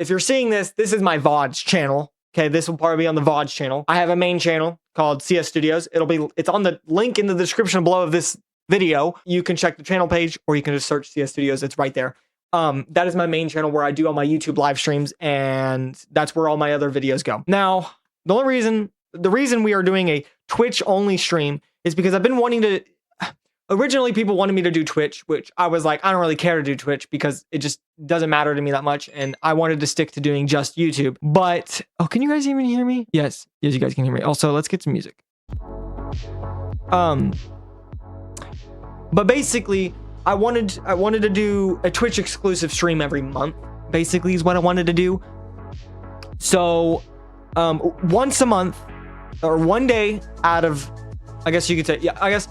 if you're seeing this, this is my VODs channel. Okay, this will probably be on the VODs channel. I have a main channel called CS Studios. It's on the link in the description below of this video. You can check the channel page, or you can just search CS Studios. It's right there. That is my main channel where I do all my YouTube live streams, and that's where all my other videos go. Now, the reason we are doing a Twitch only stream is because I've been wanting to. Originally, people wanted me to do Twitch, which I was like, I don't really care to do Twitch because it just doesn't matter to me that much. And I wanted to stick to doing just YouTube. But, oh, can you guys even hear me? Yes, you guys can hear me. Also, let's get some music. But basically, I wanted to do a Twitch exclusive stream every month, basically is what I wanted to do. So, once a month, or one day out of, I guess you could say, yeah, I guess,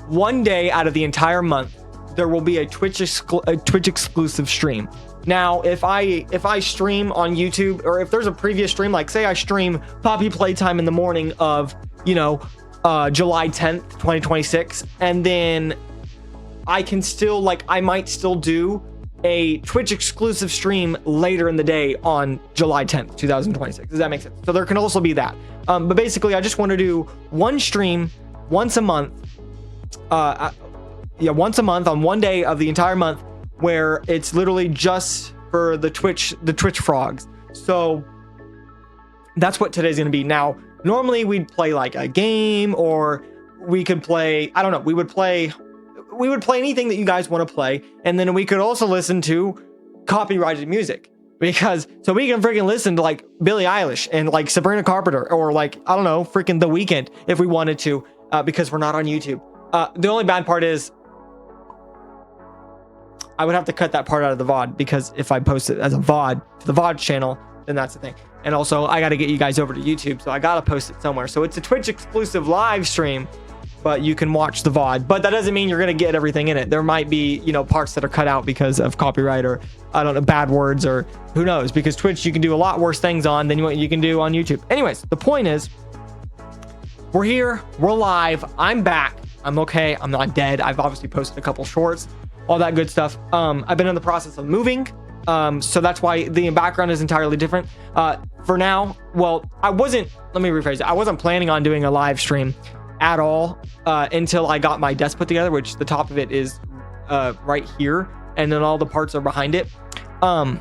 one day out of the entire month, there will be a Twitch exclusive stream. Now, if I stream on YouTube, or if there's a previous stream, like say I stream Poppy Playtime in the morning of, you know, July 10th, 2026, and then I can still, like, I might still do a Twitch exclusive stream later in the day on July 10th, 2026. Does that make sense? So there can also be that. But basically, I just want to do one stream once a month. Once a month on one day of the entire month, where it's literally just for the Twitch frogs. So that's what today's going to be. Now, normally we'd play like a game, or we could play, I don't know, we would play anything that you guys want to play, and then we could also listen to copyrighted music, because so we can freaking listen to like Billie Eilish and like Sabrina Carpenter, or like, I don't know, freaking The Weeknd if we wanted to, because we're not on YouTube. The only bad part is I would have to cut that part out of the VOD, because if I post it as a VOD to the VOD channel, then that's the thing. And also, I got to get you guys over to YouTube, so I got to post it somewhere. So it's a Twitch exclusive live stream, but you can watch the VOD. But that doesn't mean you're going to get everything in it. There might be, you know, parts that are cut out because of copyright, or I don't know, bad words, or who knows, because Twitch you can do a lot worse things on than what you can do on YouTube. Anyways, the point is, we're here, we're live, I'm back. I'm okay. I'm not dead. I've obviously posted a couple shorts, all that good stuff. I've been in the process of moving. So that's why the background is entirely different. For now, well, let me rephrase it. I wasn't planning on doing a live stream at all until I got my desk put together, which the top of it is right here, and then all the parts are behind it. But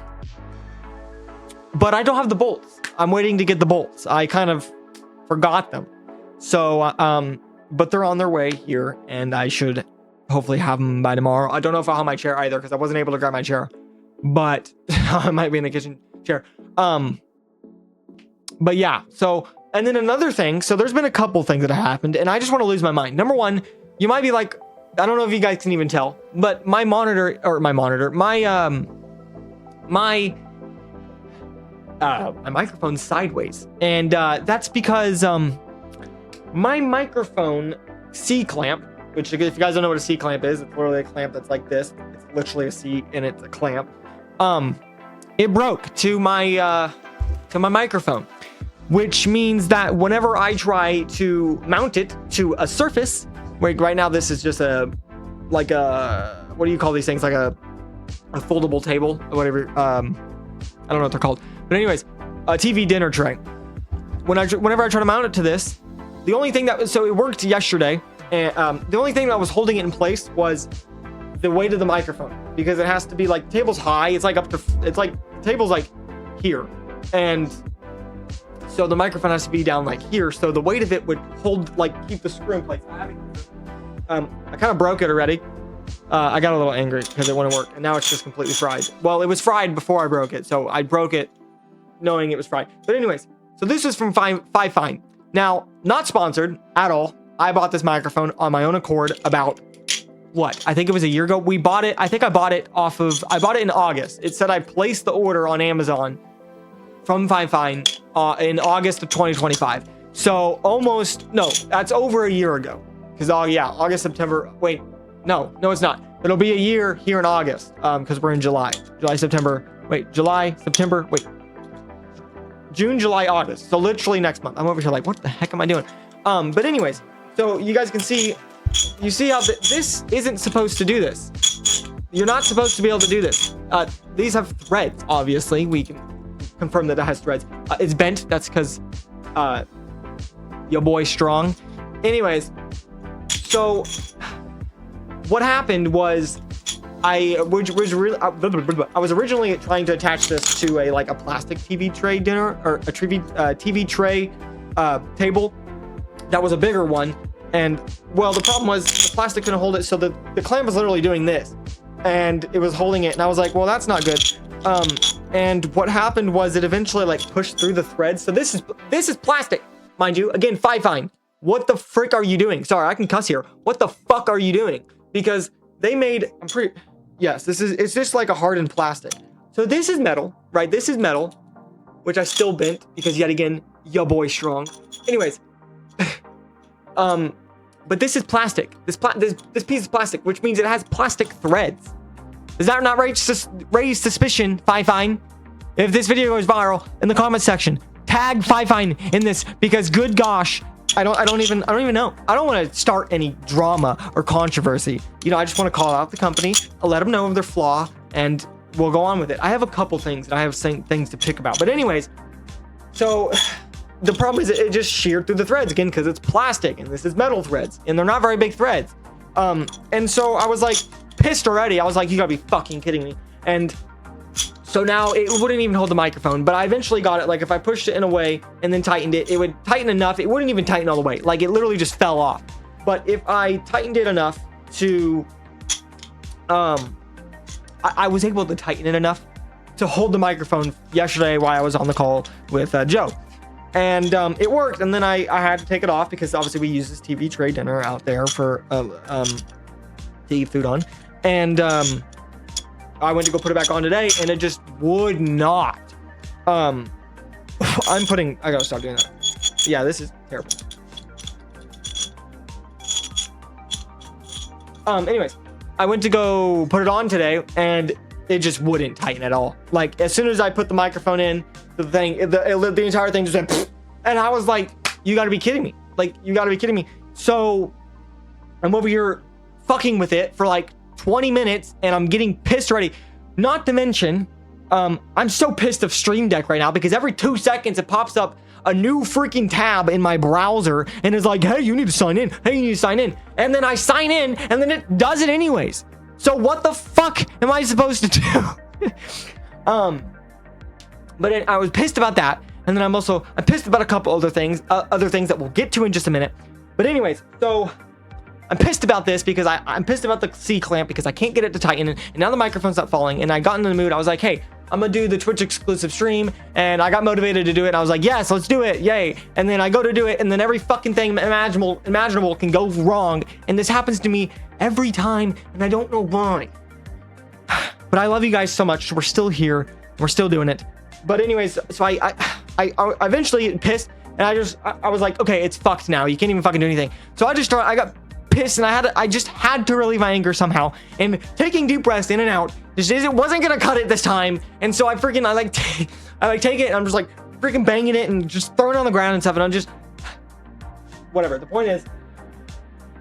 I don't have the bolts. I'm waiting to get the bolts. I kind of forgot them. So, but they're on their way here, and I should hopefully have them by tomorrow. I don't know if I'll have my chair either, because I wasn't able to grab my chair, but I might be in the kitchen chair. But yeah, so, and then another thing, so there's been a couple things that have happened, and I just want to lose my mind. Number one, you might be like, I don't know if you guys can even tell, but my microphone's sideways, and that's because my microphone C-clamp, which if you guys don't know what a C-clamp is, it's literally a clamp that's like this. It's literally a C and it's a clamp. It broke to my microphone, which means that whenever I try to mount it to a surface, right now this is just what do you call these things? Like a foldable table or whatever. I don't know what they're called, but anyways, a TV dinner tray. Whenever I try to mount it to this, the only thing so it worked yesterday, and the only thing that was holding it in place was the weight of the microphone, because it has to be like, table's high, it's like table's like here, and so the microphone has to be down like here, so the weight of it would hold, like, keep the screw in place. I kind of broke it already. I got a little angry because it wouldn't work, and now it's just completely fried. Well, it was fried before I broke it, so I broke it knowing it was fried. But anyways, so this is from Five Fine. Now, not sponsored at all. I bought this microphone on my own accord about, what? I think it was a year ago. We bought it. I think I bought it in August. It said I placed the order on Amazon from Five Fine in August of 2025. So that's over a year ago. Because, August, September. Wait, no, it's not. It'll be a year here in August, because we're in July. June, July, August. So literally next month. I'm over here like, what the heck am I doing? But anyways, so you guys can see, you see how this isn't supposed to do this. you're not supposed to be able to do this. These have threads, obviously. We can confirm that it has threads. It's bent. That's because your boy's strong. Anyways, so what happened was I was originally trying to attach this to a plastic TV tray TV tray table that was a bigger one. And well, the problem was the plastic couldn't hold it, so the clamp was literally doing this, and it was holding it, and I was like, well, that's not good. And what happened was it eventually pushed through the threads. So this is plastic, mind you. Again, fine. What the frick are you doing? Sorry, I can cuss here. What the fuck are you doing? Because they made, yes, it's just like a hardened plastic. So this is metal, right? This is metal, which I still bent because yet again, your boy strong. Anyways. But this is plastic. This piece is plastic, which means it has plastic threads. Does that not raise suspicion, Fine? If this video goes viral, in the comment section, tag Fine in this, because good gosh, I don't even know. I don't want to start any drama or controversy. I just want to call out the company, I'll let them know of their flaw, and we'll go on with it. I have a couple things that I have things to pick about. But anyways, so the problem is it just sheared through the threads again because it's plastic and this is metal threads and they're not very big threads. And so I was pissed already. I was you gotta be fucking kidding me. And so now it wouldn't even hold the microphone, but I eventually got it. If I pushed it in a way and then tightened it, it would tighten enough. It wouldn't even tighten all the way. It literally just fell off. But if I tightened it enough to, I was able to tighten it enough to hold the microphone yesterday while I was on the call with Joe. And it worked, and then I had to take it off because obviously we use this TV tray dinner out there for to eat food on. And I went to go put it back on today, and it just would not. I gotta stop doing that. Yeah, this is terrible. Anyways, I went to go put it on today, and it just wouldn't tighten at all. As soon as I put the microphone in, the entire thing just went, and I was like, you gotta be kidding me. You gotta be kidding me. So I'm over here fucking with it for 20 minutes, and I'm getting pissed already. Not to mention, I'm so pissed of Stream Deck right now because every 2 seconds it pops up a new freaking tab in my browser and is like, hey, you need to sign in. Hey, you need to sign in. And then I sign in, and then it does it anyways. So what the fuck am I supposed to do? But I was pissed about that, and then I'm pissed about a couple other things that we'll get to in just a minute. But anyways, so I'm pissed about this because I'm pissed about the C clamp because I can't get it to tighten, and now the microphone's not falling. And I got in the mood. I was like, hey, I'm gonna do the Twitch exclusive stream, and I got motivated to do it. And I was like, yes, let's do it, yay! And then I go to do it, and then every fucking thing imaginable can go wrong, and this happens to me every time, and I don't know why. But I love you guys so much. We're still here. We're still doing it. But anyways, so I eventually pissed, and I was like, okay, it's fucked now. You can't even fucking do anything. So I got pissed, and I just had to relieve my anger somehow. And taking deep breaths in and out, it wasn't gonna cut it this time. And so I take it, and I'm just freaking banging it and just throwing it on the ground and stuff. And I'm just whatever. The point is,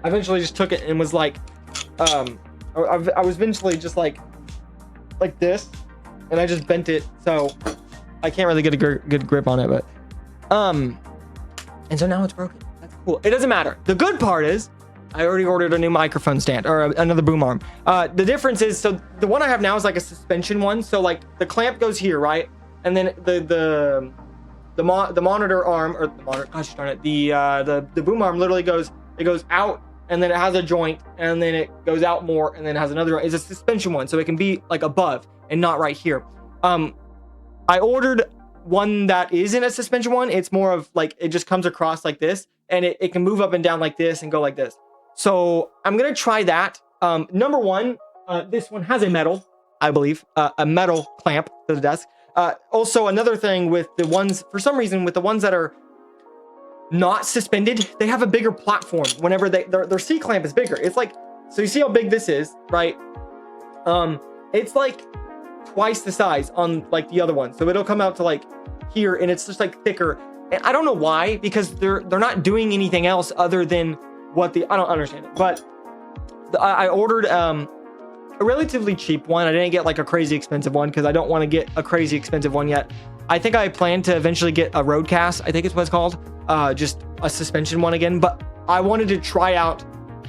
I eventually just took it and was I was eventually just like this, and I just bent it, so I can't really get a good grip on it, but and so now it's broken. That's cool. It doesn't matter. The good part is I already ordered a new microphone stand or another boom arm. The difference is, so the one I have now is a suspension one, so the clamp goes here, right? And then the monitor arm, or the monitor, gosh darn it, the boom arm literally goes out, and then it has a joint, and then it goes out more, and then it has another. It's a suspension one, so it can be above and not right here. I ordered one that isn't a suspension one. It's more of it just comes across like this, and it can move up and down like this and go like this. So I'm gonna try that. Number one, this one has a metal, I believe, a metal clamp to the desk. Also, another thing with the ones, for some reason, with the ones that are not suspended, they have a bigger platform. Whenever their C clamp is bigger, it's so you see how big this is, right? It's twice the size on the other one, so it'll come out to here, and it's just thicker. And I don't know why, because they're not doing anything else other than what I don't understand it. But I ordered a relatively cheap one. I didn't get like a crazy expensive one because I don't want to get a crazy expensive one yet. I think I plan to eventually get a Roadcast, I think it's what it's called, just a suspension one again. But I wanted to try out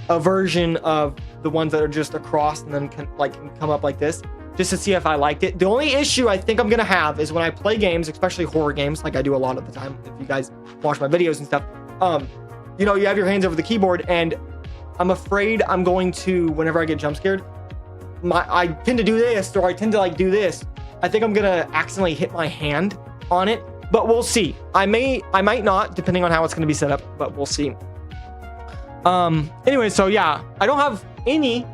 a version of the ones that are just across and then can come up like this, just to see if I liked it. The only issue I think I'm gonna have is when I play games, especially horror games, like I do a lot of the time. If you guys watch my videos and stuff, you know, you have your hands over the keyboard, and I'm afraid I'm going to, whenever I get jump scared, I tend to do this, or I tend to like do this. I think I'm gonna accidentally hit my hand on it, but we'll see. I might not, depending on how it's gonna be set up, but we'll see. Anyway, so yeah, I don't have any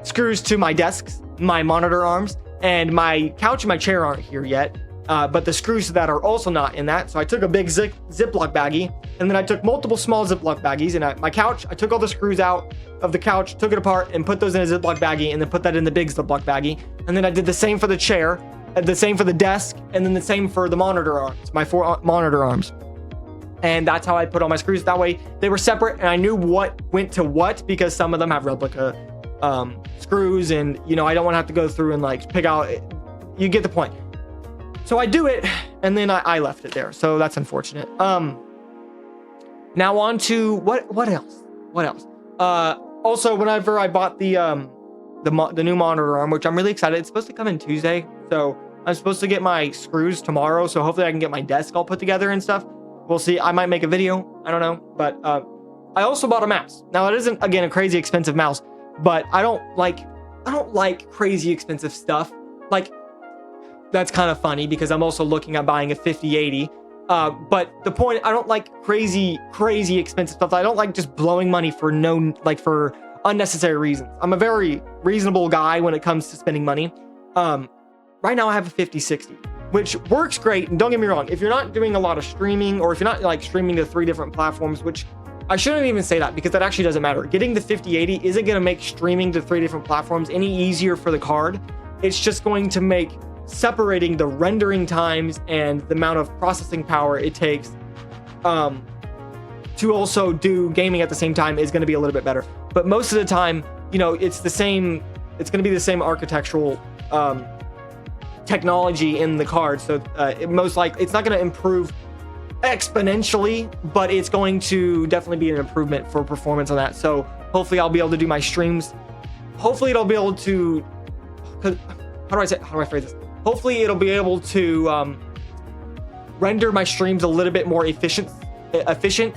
screws to my desks, my monitor arms, and my couch and my chair aren't here yet. But the screws to that are also not in that. So I took a big Ziploc baggie, and then I took multiple small Ziploc baggies, and my couch, I took all the screws out of the couch, took it apart, and put those in a Ziploc baggie, and then put that in the big Ziploc baggie. And then I did the same for the chair, the same for the desk, and then the same for the monitor arms, my 4 monitor arms. And that's how I put all my screws. That way they were separate, and I knew what went to what, because some of them have replica screws, and you know, I don't want to have to go through and like pick out. You get the point. So I do it, and then I left it there. So that's unfortunate. Now on to what else? Also, whenever I bought the new monitor arm, which I'm really excited, it's supposed to come in Tuesday. So I'm supposed to get my screws tomorrow. So hopefully I can get my desk all put together and stuff. We'll see. I might make a video. I don't know. But I also bought a mouse. Now it isn't, again, a crazy expensive mouse, but I don't like crazy expensive stuff. Like, that's kind of funny because I'm also looking at buying a 5080. But the point, I don't like crazy expensive stuff. I don't like just blowing money for for unnecessary reasons. I'm a very reasonable guy when it comes to spending money. Right now I have a 5060, which works great. And don't get me wrong, if you're not doing a lot of streaming, or if you're not like streaming to 3 different platforms, which I shouldn't even say that because that actually doesn't matter. Getting the 5080 isn't going to make streaming to 3 different platforms any easier for the card. It's just going to make separating the rendering times and the amount of processing power it takes to also do gaming at the same time is going to be a little bit better. But most of the time, you know, it's going to be the same architectural technology in the card. So most likely it's not going to improve exponentially, but it's going to definitely be an improvement for performance on that. So hopefully I'll be able to do my streams. Hopefully it'll be able to, how do I phrase this? Hopefully it'll be able to render my streams a little bit more efficient,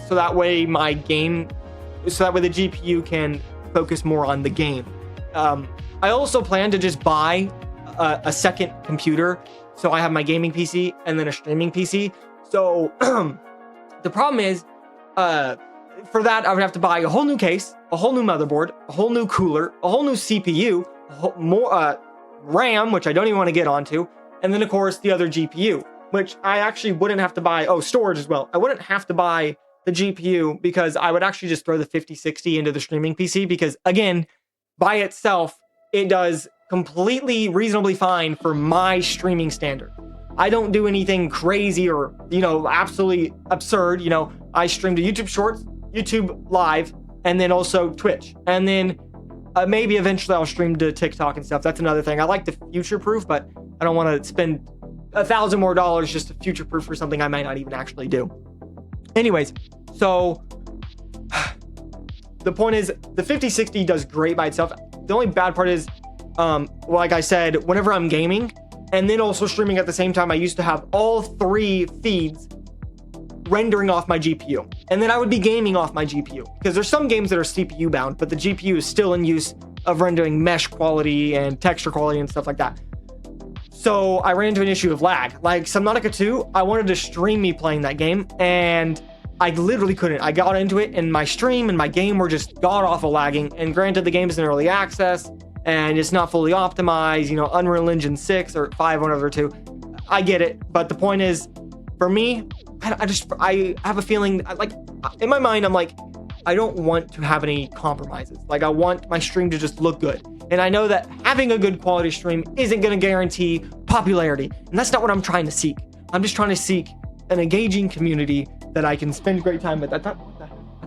so that way the GPU can focus more on the game. I also plan to just buy a second computer, so I have my gaming PC and then a streaming PC. So the problem is, for that I would have to buy a whole new case, a whole new motherboard, a whole new cooler, a whole new CPU, more RAM, which I don't even want to get onto, and then of course the other GPU, which I actually wouldn't have to buy. Oh, storage as well. I wouldn't have to buy the GPU because I would actually just throw the 5060 into the streaming PC, because again, by itself, it does completely reasonably fine for my streaming standard. I don't do anything crazy or, you know, absolutely absurd. You know, I stream to YouTube Shorts, YouTube Live, and then also Twitch, and then maybe eventually I'll stream to TikTok and stuff. That's another thing. I like to future-proof, but I don't want to spend $1,000 more just to future-proof for something I might not even actually do. Anyways, so the point is, the 5060 does great by itself. The only bad part is, like I said, whenever I'm gaming and then also streaming at the same time, I used to have all 3 feeds rendering off my GPU, and then I would be gaming off my GPU, because there's some games that are CPU bound, but the GPU is still in use of rendering mesh quality and texture quality and stuff like that. So I ran into an issue of lag. Like Subnautica 2, I wanted to stream me playing that game, and I literally couldn't. I got into it, and my stream and my game were just god-awful lagging. And granted, the game is in early access, and it's not fully optimized, you know, Unreal Engine 6 or 5, one of the 2. I get it, but the point is, for me, I have a feeling, like, in my mind, I'm like, I don't want to have any compromises. Like, I want my stream to just look good. And I know that having a good quality stream isn't going to guarantee popularity. And that's not what I'm trying to seek. I'm just trying to seek an engaging community that I can spend great time with. I thought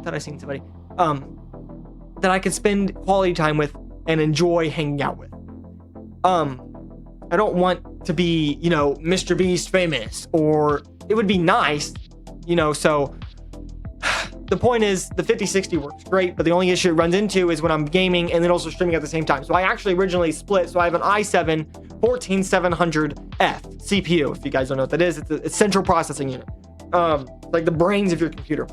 I seen somebody. That I can spend quality time with and enjoy hanging out with. I don't want to be, you know, Mr. Beast famous, or it would be nice, you know, so the point is the 5060 works great, but the only issue it runs into is when I'm gaming and then also streaming at the same time. So I actually originally split. So I have an i7 14700F CPU. If you guys don't know what that is, it's a central processing unit, like the brains of your computer.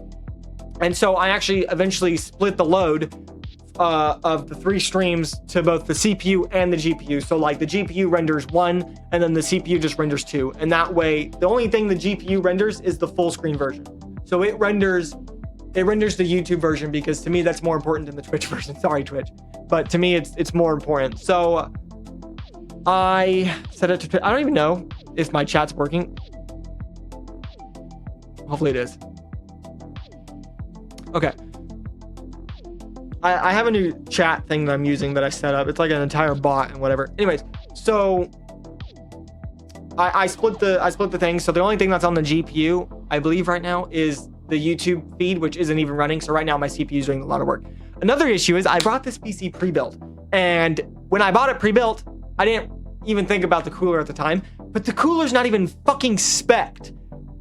And so I actually eventually split the load of the 3 streams to both the CPU and the GPU. So like the GPU renders 1 and then the CPU just renders 2. And that way, the only thing the GPU renders is the full screen version. So it renders the YouTube version, because to me that's more important than the Twitch version. Sorry, Twitch, but to me it's more important. So I set it to, I don't even know if my chat's working. Hopefully it is. Okay. I have a new chat thing that I'm using that I set up. It's like an entire bot and whatever. Anyways, so I split the thing. So the only thing that's on the GPU, I believe right now, is the YouTube feed, which isn't even running. So right now my CPU is doing a lot of work. Another issue is I brought this PC pre-built, and when I bought it pre-built, I didn't even think about the cooler at the time, but the cooler's not even fucking spec'd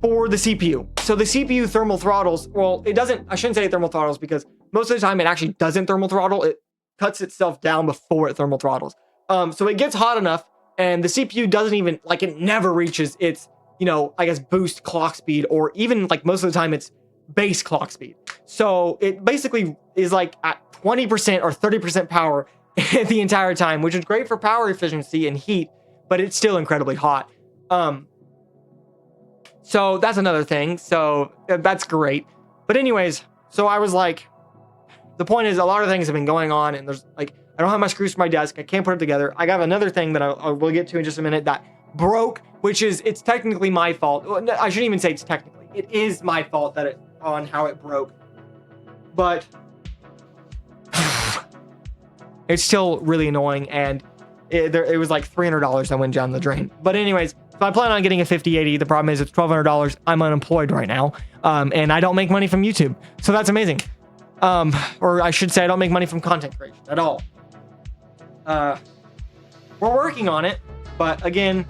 for the CPU. So the CPU thermal throttles, well, it doesn't, I shouldn't say thermal throttles, because most of the time it actually doesn't thermal throttle. It cuts itself down before it thermal throttles. So it gets hot enough, and the CPU doesn't even, like, it never reaches its, you know, I guess boost clock speed, or even like most of the time it's base clock speed. So it basically is like at 20% or 30% power the entire time, which is great for power efficiency and heat, but it's still incredibly hot. So that's another thing. So that's great. But anyways, so I was like, the point is a lot of things have been going on, and there's like, I don't have my screws for my desk. I can't put it together. I got another thing that I will get to in just a minute that broke, which is, it's technically my fault. I shouldn't even say it's technically. It is my fault that it, on how it broke. But it's still really annoying, and it was like $300 that went down the drain. But anyways, so I plan on getting a 5080. The problem is it's $1,200. I'm unemployed right now, and I don't make money from YouTube, so that's amazing. Or I should say I don't make money from content creation at all. We're working on it, but again,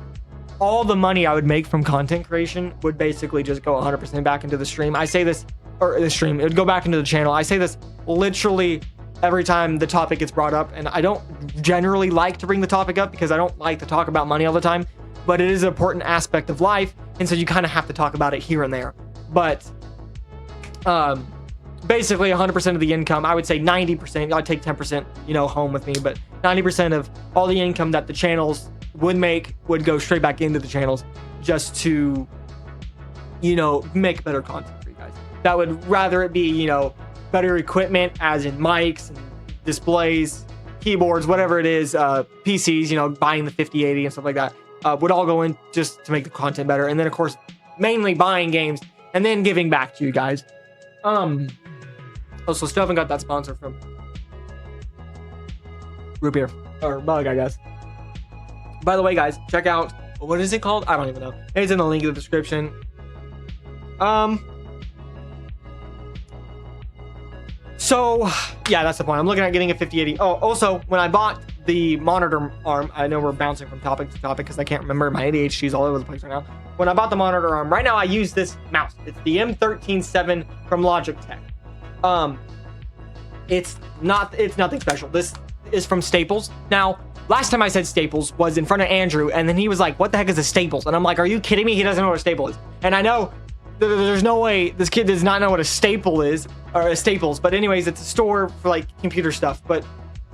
all the money I would make from content creation would basically just go 100% back into the stream. I say this, or the stream, it would go back into the channel. I say this literally every time the topic gets brought up, and I don't generally like to bring the topic up because I don't like to talk about money all the time, but it is an important aspect of life, and so you kind of have to talk about it here and there. But basically 100% of the income, I would say 90%, I'd take 10%, you know, home with me, but 90% of all the income that the channels would make would go straight back into the channels, just to, you know, make better content for you guys. That would rather it be, you know, better equipment, as in mics and displays, keyboards, whatever it is, PCs, you know, buying the 5080 and stuff like that, would all go in just to make the content better. And then of course, mainly buying games and then giving back to you guys. Also, still haven't got that sponsor from Root Beer, or Mug, I guess. By the way, guys, check out, what is it called? I don't even know. It's in the link in the description. So yeah, that's the point. I'm looking at getting a 5080. Oh, also, when I bought the monitor arm, I know we're bouncing from topic to topic because I can't remember. My ADHD is all over the place right now. When I bought the monitor arm, right now I use this mouse. It's the M137 from Logitech. It's nothing special. This is from Staples. Now, last time I said Staples was in front of Andrew, and then he was like, what the heck is a Staples? And I'm like, are you kidding me? He doesn't know what a staple is. And I know there's no way this kid does not know what a staple is, or a Staples. But anyways, it's a store for like computer stuff, but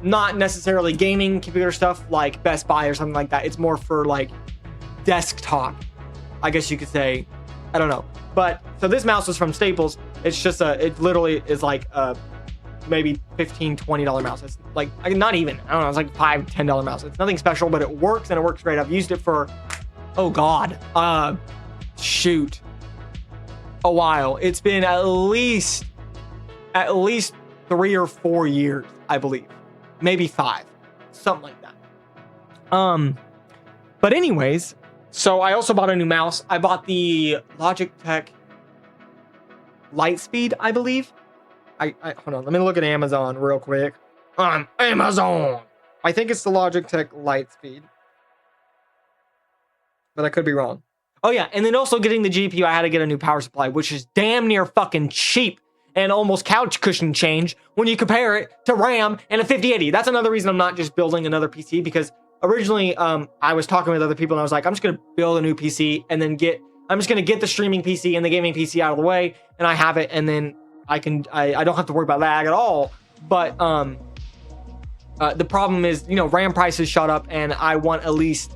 not necessarily gaming computer stuff like Best Buy or something like that. It's more for like desktop, I guess you could say. I don't know. But so this mouse is from Staples. It's just it literally is like maybe $15-$20 mouse. It's like, not even, I don't know, it's like $5-$10 mouse. It's nothing special, but it works, and it works great. I've used it for, oh god, shoot, a while. It's been at least 3 or 4 years, I believe, maybe 5, something like that. But anyways, so I also bought a new mouse. I bought the Logitech Lightspeed, I believe. I hold on, let me look at Amazon real quick. Amazon. I think it's the Logitech Lightspeed, but I could be wrong. Oh yeah, and then also getting the GPU, I had to get a new power supply, which is damn near fucking cheap and almost couch cushion change when you compare it to RAM and a 5080. That's another reason I'm not just building another PC, because originally I was talking with other people and I was like, I'm just gonna build a new PC and then I'm just gonna get the streaming PC and the gaming PC out of the way, and I have it, and then I don't have to worry about lag at all. But the problem is, you know, RAM prices shot up, and I want at least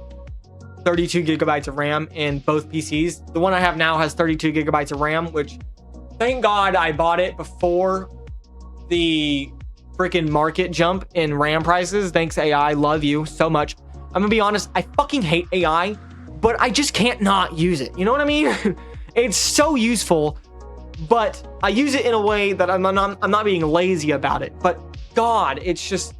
32 gigabytes of RAM in both PCs. The one I have now has 32 gigabytes of RAM, which thank God I bought it before the freaking market jump in RAM prices. Thanks, AI. Love you so much. I'm gonna be honest, I fucking hate AI, but I just can't not use it. You know what I mean? It's so useful, but I use it in a way that I'm not being lazy about it. But God, it's just,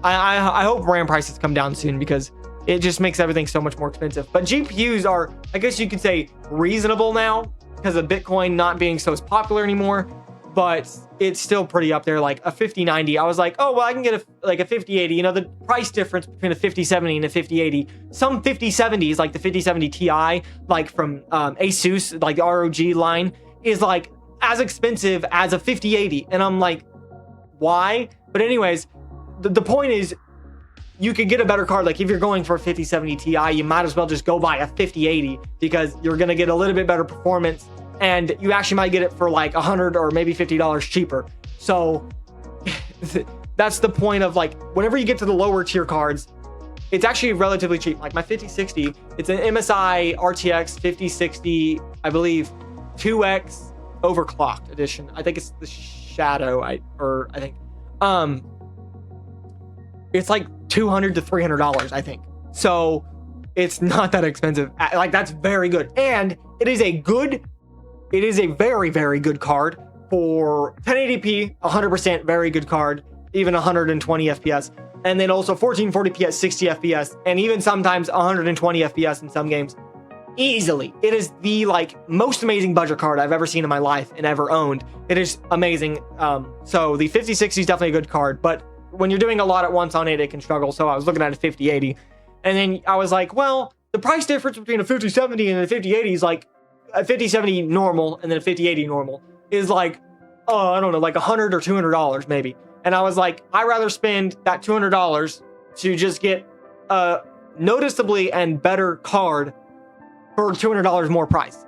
I hope RAM prices come down soon, because it just makes everything so much more expensive. But GPUs are, I guess you could say, reasonable now because of Bitcoin not being so popular anymore. But it's still pretty up there, like a 5090. I was like, oh, well, I can get a 5080. You know, the price difference between a 5070 and a 5080. Some 5070s, like the 5070 Ti, like from Asus, like the ROG line, is like as expensive as a 5080. And I'm like, why? But anyways, the point is, you could get a better card. Like if you're going for a 5070 Ti, you might as well just go buy a 5080, because you're going to get a little bit better performance, and you actually might get it for like $100 or maybe $50 cheaper. So that's the point of, like, whenever you get to the lower tier cards, it's actually relatively cheap. Like my 5060, it's an MSI RTX 5060, I believe 2X overclocked edition. I think it's the Shadow, I think it's like $200 to $300, I think. So it's not that expensive. Like, that's very good. And it is a very, very good card for 1080p, 100% very good card, even 120 FPS. And then also 1440p at 60 FPS, and even sometimes 120 FPS in some games. Easily. It is the most amazing budget card I've ever seen in my life and ever owned. It is amazing. So the 5060 is definitely a good card, but when you're doing a lot at once on it, it can struggle. So I was looking at a 5080, and then I was like, well, the price difference between a 5070 and a 5080 is like a 5070 normal and then a 5080 normal is like, I don't know, like $100 or $200 maybe. And I was like, I'd rather spend that $200 to just get a noticeably and better card for $200 more price.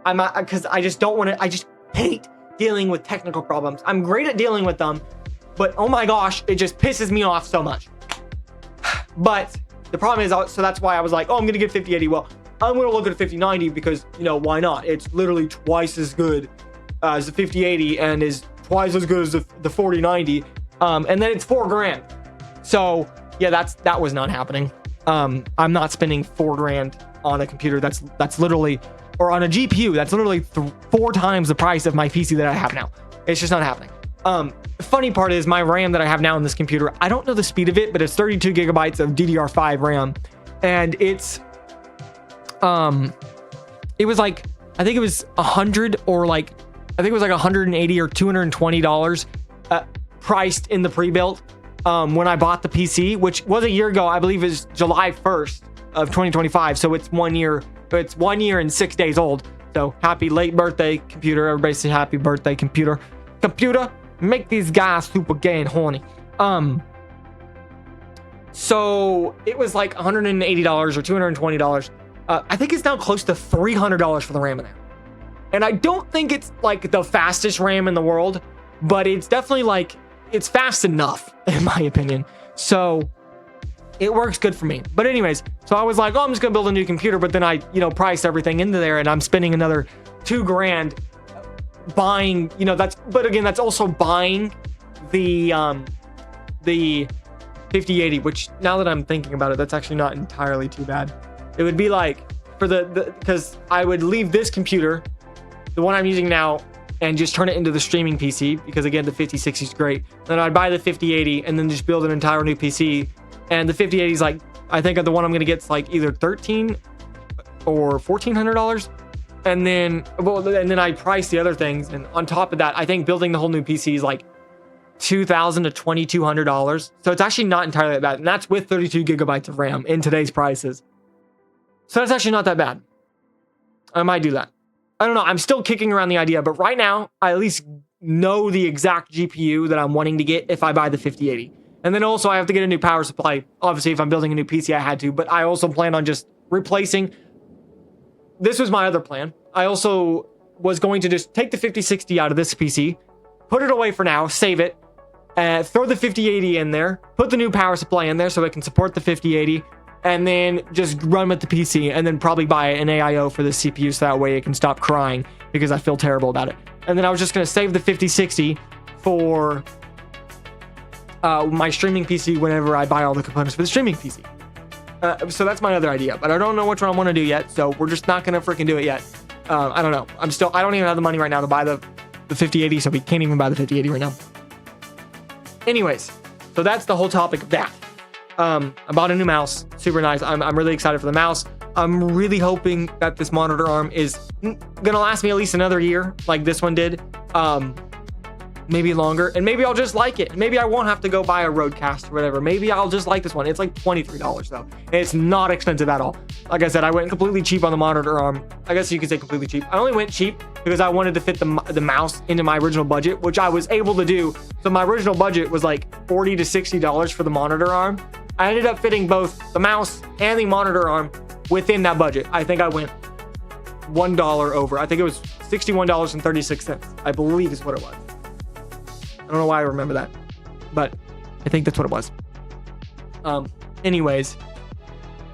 Because I just don't want to, I just hate dealing with technical problems. I'm great at dealing with them, but oh my gosh, it just pisses me off so much. But the problem is, so that's why I was like, oh, I'm going to get 5080. Well, I'm going to look at a 5090 because, you know, why not? It's literally twice as good as the 5080 and is twice as good as the 4090. And then it's $4,000. So yeah, that was not happening. I'm not spending $4,000 on a computer that's literally, or on a GPU that's literally 4 times the price of my PC that I have now. It's just not happening. The funny part is my RAM that I have now in this computer, I don't know the speed of it, but it's 32 gigabytes of DDR5 RAM, and it's it was like, I think it was 100 or like, I think it was like 180 or $220 priced in the pre-built when I bought the PC, which was a year ago. I believe is July 1st of 2025. So it's 1 year, it's 1 year and 6 days old. So happy late birthday, computer. Everybody say happy birthday, computer. Computer, make these guys super gay and horny. So it was like $180 or $220. I think it's now close to $300 for the RAM in there. And I don't think it's like the fastest RAM in the world, but it's definitely like, it's fast enough in my opinion. So it works good for me. But anyways, so I was like, oh, I'm just gonna build a new computer, but then I, you know, priced everything into there, and I'm spending another $2,000 buying, you know, but again, that's also buying the 5080, which now that I'm thinking about it, that's actually not entirely too bad. It would be like for because I would leave this computer, the one I'm using now, and just turn it into the streaming PC, because again, the 5060 is great. Then I'd buy the 5080 and then just build an entire new PC. And the 5080 is like, I think the one I'm gonna get is like either $1,300 or $1,400. And then, well, and then I price the other things. And on top of that, I think building the whole new PC is like $2,000 to $2,200. So it's actually not entirely that bad. And that's with 32 gigabytes of RAM in today's prices. So that's actually not that bad. I might do that. I don't know. I'm still kicking around the idea, but right now I at least know the exact GPU that I'm wanting to get if I buy the 5080. And then also I have to get a new power supply. Obviously, if I'm building a new PC, I had to, but I also plan on just replacing. This was my other plan. I also was going to just take the 5060 out of this PC, put it away for now, save it, throw the 5080 in there, put the new power supply in there so it can support the 5080, and then just run with the PC, and then probably buy an AIO for the CPU so that way it can stop crying because I feel terrible about it. And then I was just going to save the 5060 for my streaming PC whenever I buy all the components for the streaming PC. So that's my other idea, but I don't know which one I want to do yet, so we're just not going to freaking do it yet. I don't know. I don't even have the money right now to buy the 5080, so we can't even buy the 5080 right now. Anyways, so that's the whole topic of that. I bought a new mouse. Super nice. I'm really excited for the mouse. I'm really hoping that this monitor arm is gonna last me at least another year, like this one did. Maybe longer, and maybe I'll just like it. Maybe I won't have to go buy a Rodecaster or whatever. Maybe I'll just like this one. It's like $23 though. And it's not expensive at all. Like I said, I went completely cheap on the monitor arm. I guess you could say completely cheap. I only went cheap because I wanted to fit the mouse into my original budget, which I was able to do. So my original budget was like $40 to $60 for the monitor arm. I ended up fitting both the mouse and the monitor arm within that budget. I think I went $1 over. I think it was $61.36, I believe is what it was. I don't know why I remember that, but I think that's what it was. Anyways,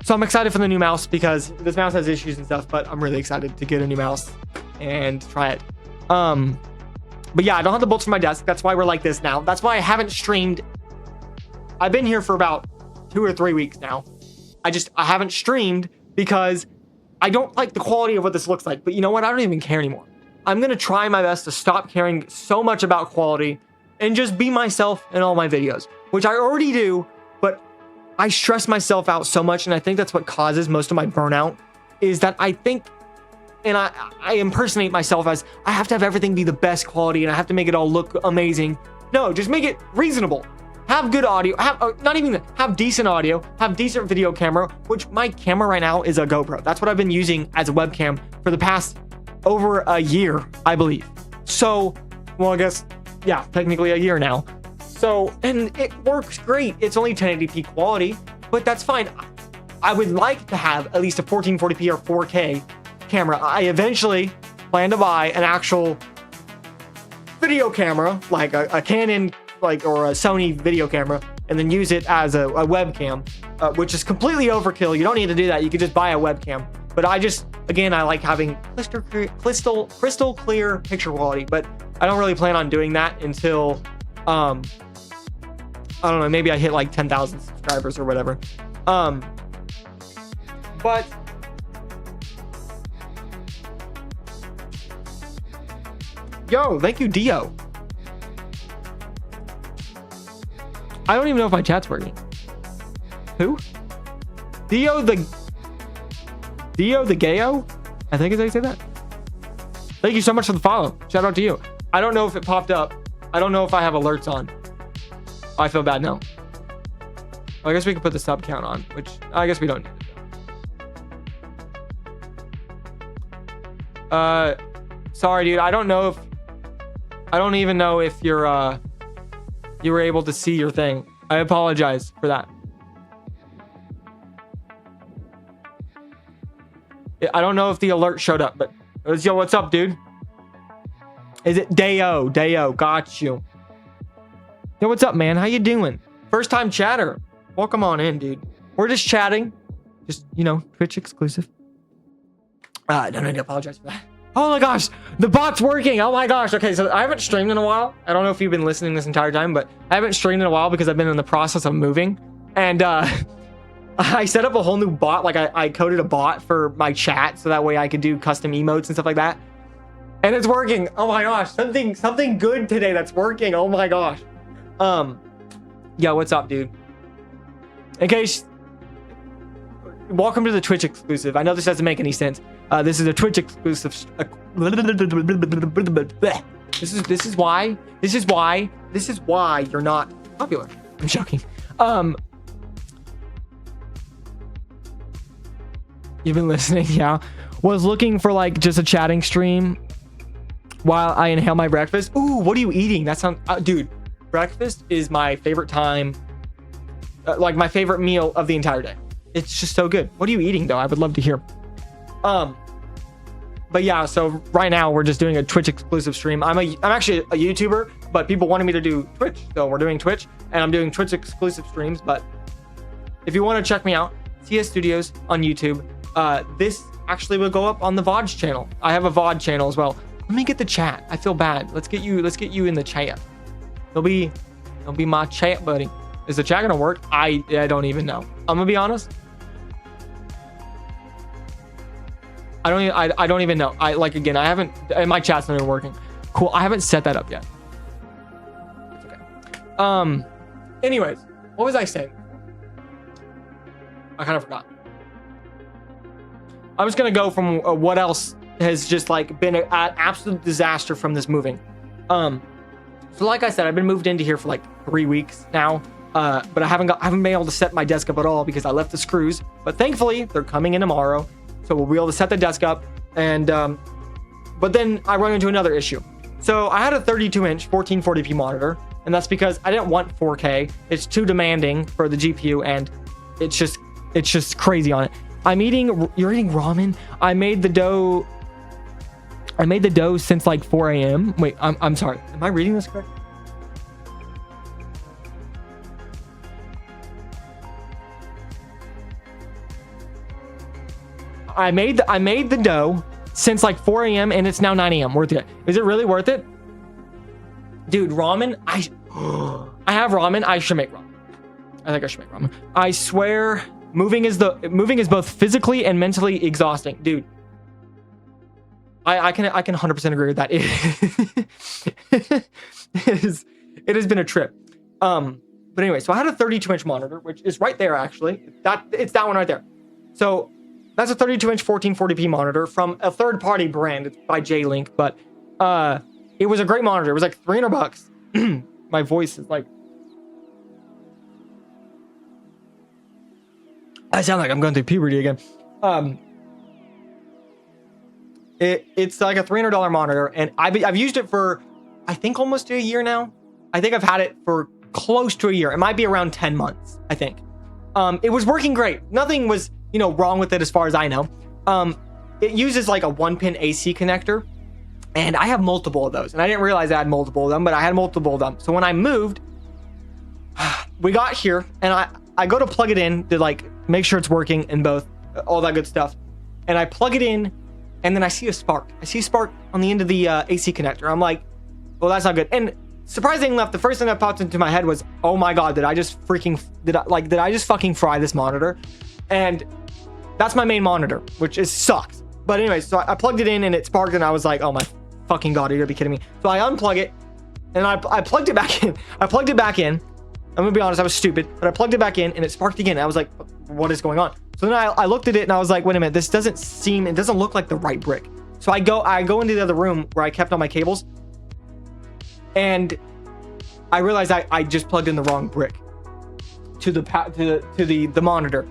so I'm excited for the new mouse because this mouse has issues and stuff, but I'm really excited to get a new mouse and try it. But yeah, I don't have the bolts for my desk. That's why we're like this now. That's why I haven't streamed. I've been here for about 2 or 3 weeks now. I haven't streamed because I don't like the quality of what this looks like. But you know what? I don't even care anymore. I'm going to try my best to stop caring so much about quality and just be myself in all my videos, which I already do, but I stress myself out so much. And I think that's what causes most of my burnout is that I think, and I impersonate myself as I have to have everything be the best quality and I have to make it all look amazing. No, just make it reasonable. Have good audio, have decent audio, have decent video camera, which my camera right now is a GoPro. That's what I've been using as a webcam for the past over a year, I believe. So, well, I guess, yeah, technically a year now. So, and it works great. It's only 1080p quality, but that's fine. I would like to have at least a 1440p or 4K camera. I eventually plan to buy an actual video camera, like a Canon, or a Sony video camera, and then use it as a webcam, which is completely overkill. You don't need to do that. You could just buy a webcam. But I like having crystal clear picture quality, but I don't really plan on doing that until, I don't know, maybe I hit like 10,000 subscribers or whatever. But yo, thank you, Dio. I don't even know if my chat's working. Who? Dio the Gayo? I think is how you say that. Thank you so much for the follow. Shout out to you. I don't know if it popped up. I don't know if I have alerts on. Oh, I feel bad now. Well, I guess we can put the sub count on, which I guess we don't need it. Sorry, dude. I don't even know if you're you were able to see your thing. I apologize for that. I don't know if the alert showed up, but yo, what's up, dude? Is it Deo? Got you. Yo, what's up, man? How you doing? First time chatter. Welcome on in, dude. We're just chatting. Just, Twitch exclusive. Don't need to apologize for that. Oh my gosh, the bot's working. Oh my gosh. Okay, so I haven't streamed in a while. I don't know if you've been listening this entire time, but I haven't streamed in a while because I've been in the process of moving. And I set up a whole new bot. Like I coded a bot for my chat so that way I could do custom emotes and stuff like that. And it's working. Oh my gosh, something good today that's working. Oh my gosh. Yeah, what's up, dude? In case, welcome to the Twitch exclusive. I know this doesn't make any sense. This is a Twitch exclusive. This is why this is why you're not popular. I'm joking. You've been listening, yeah. Was looking for like just a chatting stream while I inhale my breakfast. Ooh, what are you eating? That sounds, dude, breakfast is my favorite time, like my favorite meal of the entire day. It's just so good. What are you eating though? I would love to hear. But yeah, so right now we're just doing a Twitch exclusive stream. I'm actually a YouTuber, but people wanted me to do Twitch, so we're doing Twitch, and I'm doing Twitch exclusive streams. But if you want to check me out, TS Studios on YouTube. This actually will go up on the VOD channel. I have a VOD channel as well. Let me get the chat. I feel bad. Let's get you in the chat. It'll be my chat, buddy. Is the chat gonna work? I don't even know. I'm gonna be honest. I don't even know. Again, I haven't, and my chat's not even working. Cool. I haven't set that up yet. It's okay. Anyways, what was I saying? I kind of forgot. I'm just gonna go from what else has just like been an absolute disaster from this moving. So like I said, I've been moved into here for like 3 weeks now. But I haven't been able to set my desk up at all because I left the screws. But thankfully, they're coming in tomorrow. So we'll be able to set the desk up, and but then I run into another issue. So I had a 32-inch 1440p monitor, and that's because I didn't want 4K. It's too demanding for the GPU, and it's just crazy on it. You're eating ramen? I made the dough since like 4 a.m. Wait, I'm sorry. Am I reading this correct? I made the dough since like 4 a.m. and it's now 9 a.m. Worth it? Is it really worth it? Dude, ramen. I have ramen. I should make ramen. I think I should make ramen. I swear, moving is both physically and mentally exhausting, dude. I can 100% agree with that. It has been a trip. But anyway, so I had a 32-inch monitor, which is right there actually. It's that one right there. So that's a 32-inch 1440p monitor from a third-party brand. It's by J-Link, but it was a great monitor. It was like $300. My voice is like, I sound like I'm going through puberty again. It's like a $300 monitor, and I've used it for I think almost a year now. I think I've had it for close to a year. It might be around 10 months. I think. It was working great. Nothing was wrong with it as far as I know. It uses like a 1-pin AC connector, and I have multiple of those, and I didn't realize I had multiple of them, but I had multiple of them. So when I moved, we got here, and I go to plug it in to like make sure it's working and both, all that good stuff, and I plug it in, and then I see a spark. I see a spark on the end of the AC connector. I'm like, well, that's not good. And surprisingly enough, the first thing that popped into my head was, oh my god, did I just fucking fry this monitor? And that's my main monitor, which sucks. But anyway, so I plugged it in and it sparked, and I was like, oh my fucking god, are you gonna be kidding me? So I unplug it, and I plugged it back in. I plugged it back in. I'm gonna be honest, I was stupid, but I plugged it back in and it sparked again. I was like, what is going on? So then I looked at it and I was like, wait a minute, it doesn't look like the right brick. So I go into the other room where I kept all my cables, and I realized I just plugged in the wrong brick to the monitor.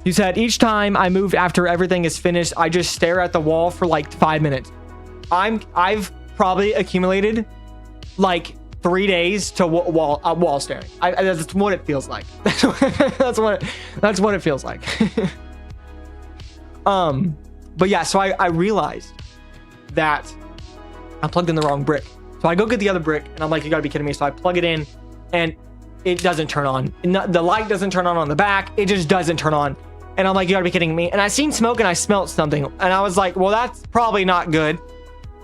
You said each time I move after everything is finished, I just stare at the wall for like 5 minutes. I've probably accumulated like 3 days to wall staring. That's what it feels like. that's what it feels like. But yeah, so I realized that I plugged in the wrong brick. So I go get the other brick, and I'm like, you gotta be kidding me. So I plug it in, and it doesn't turn on. The light doesn't turn on the back. It just doesn't turn on. And I'm like, you gotta be kidding me. And I seen smoke, and I smelt something, and I was like, well, that's probably not good.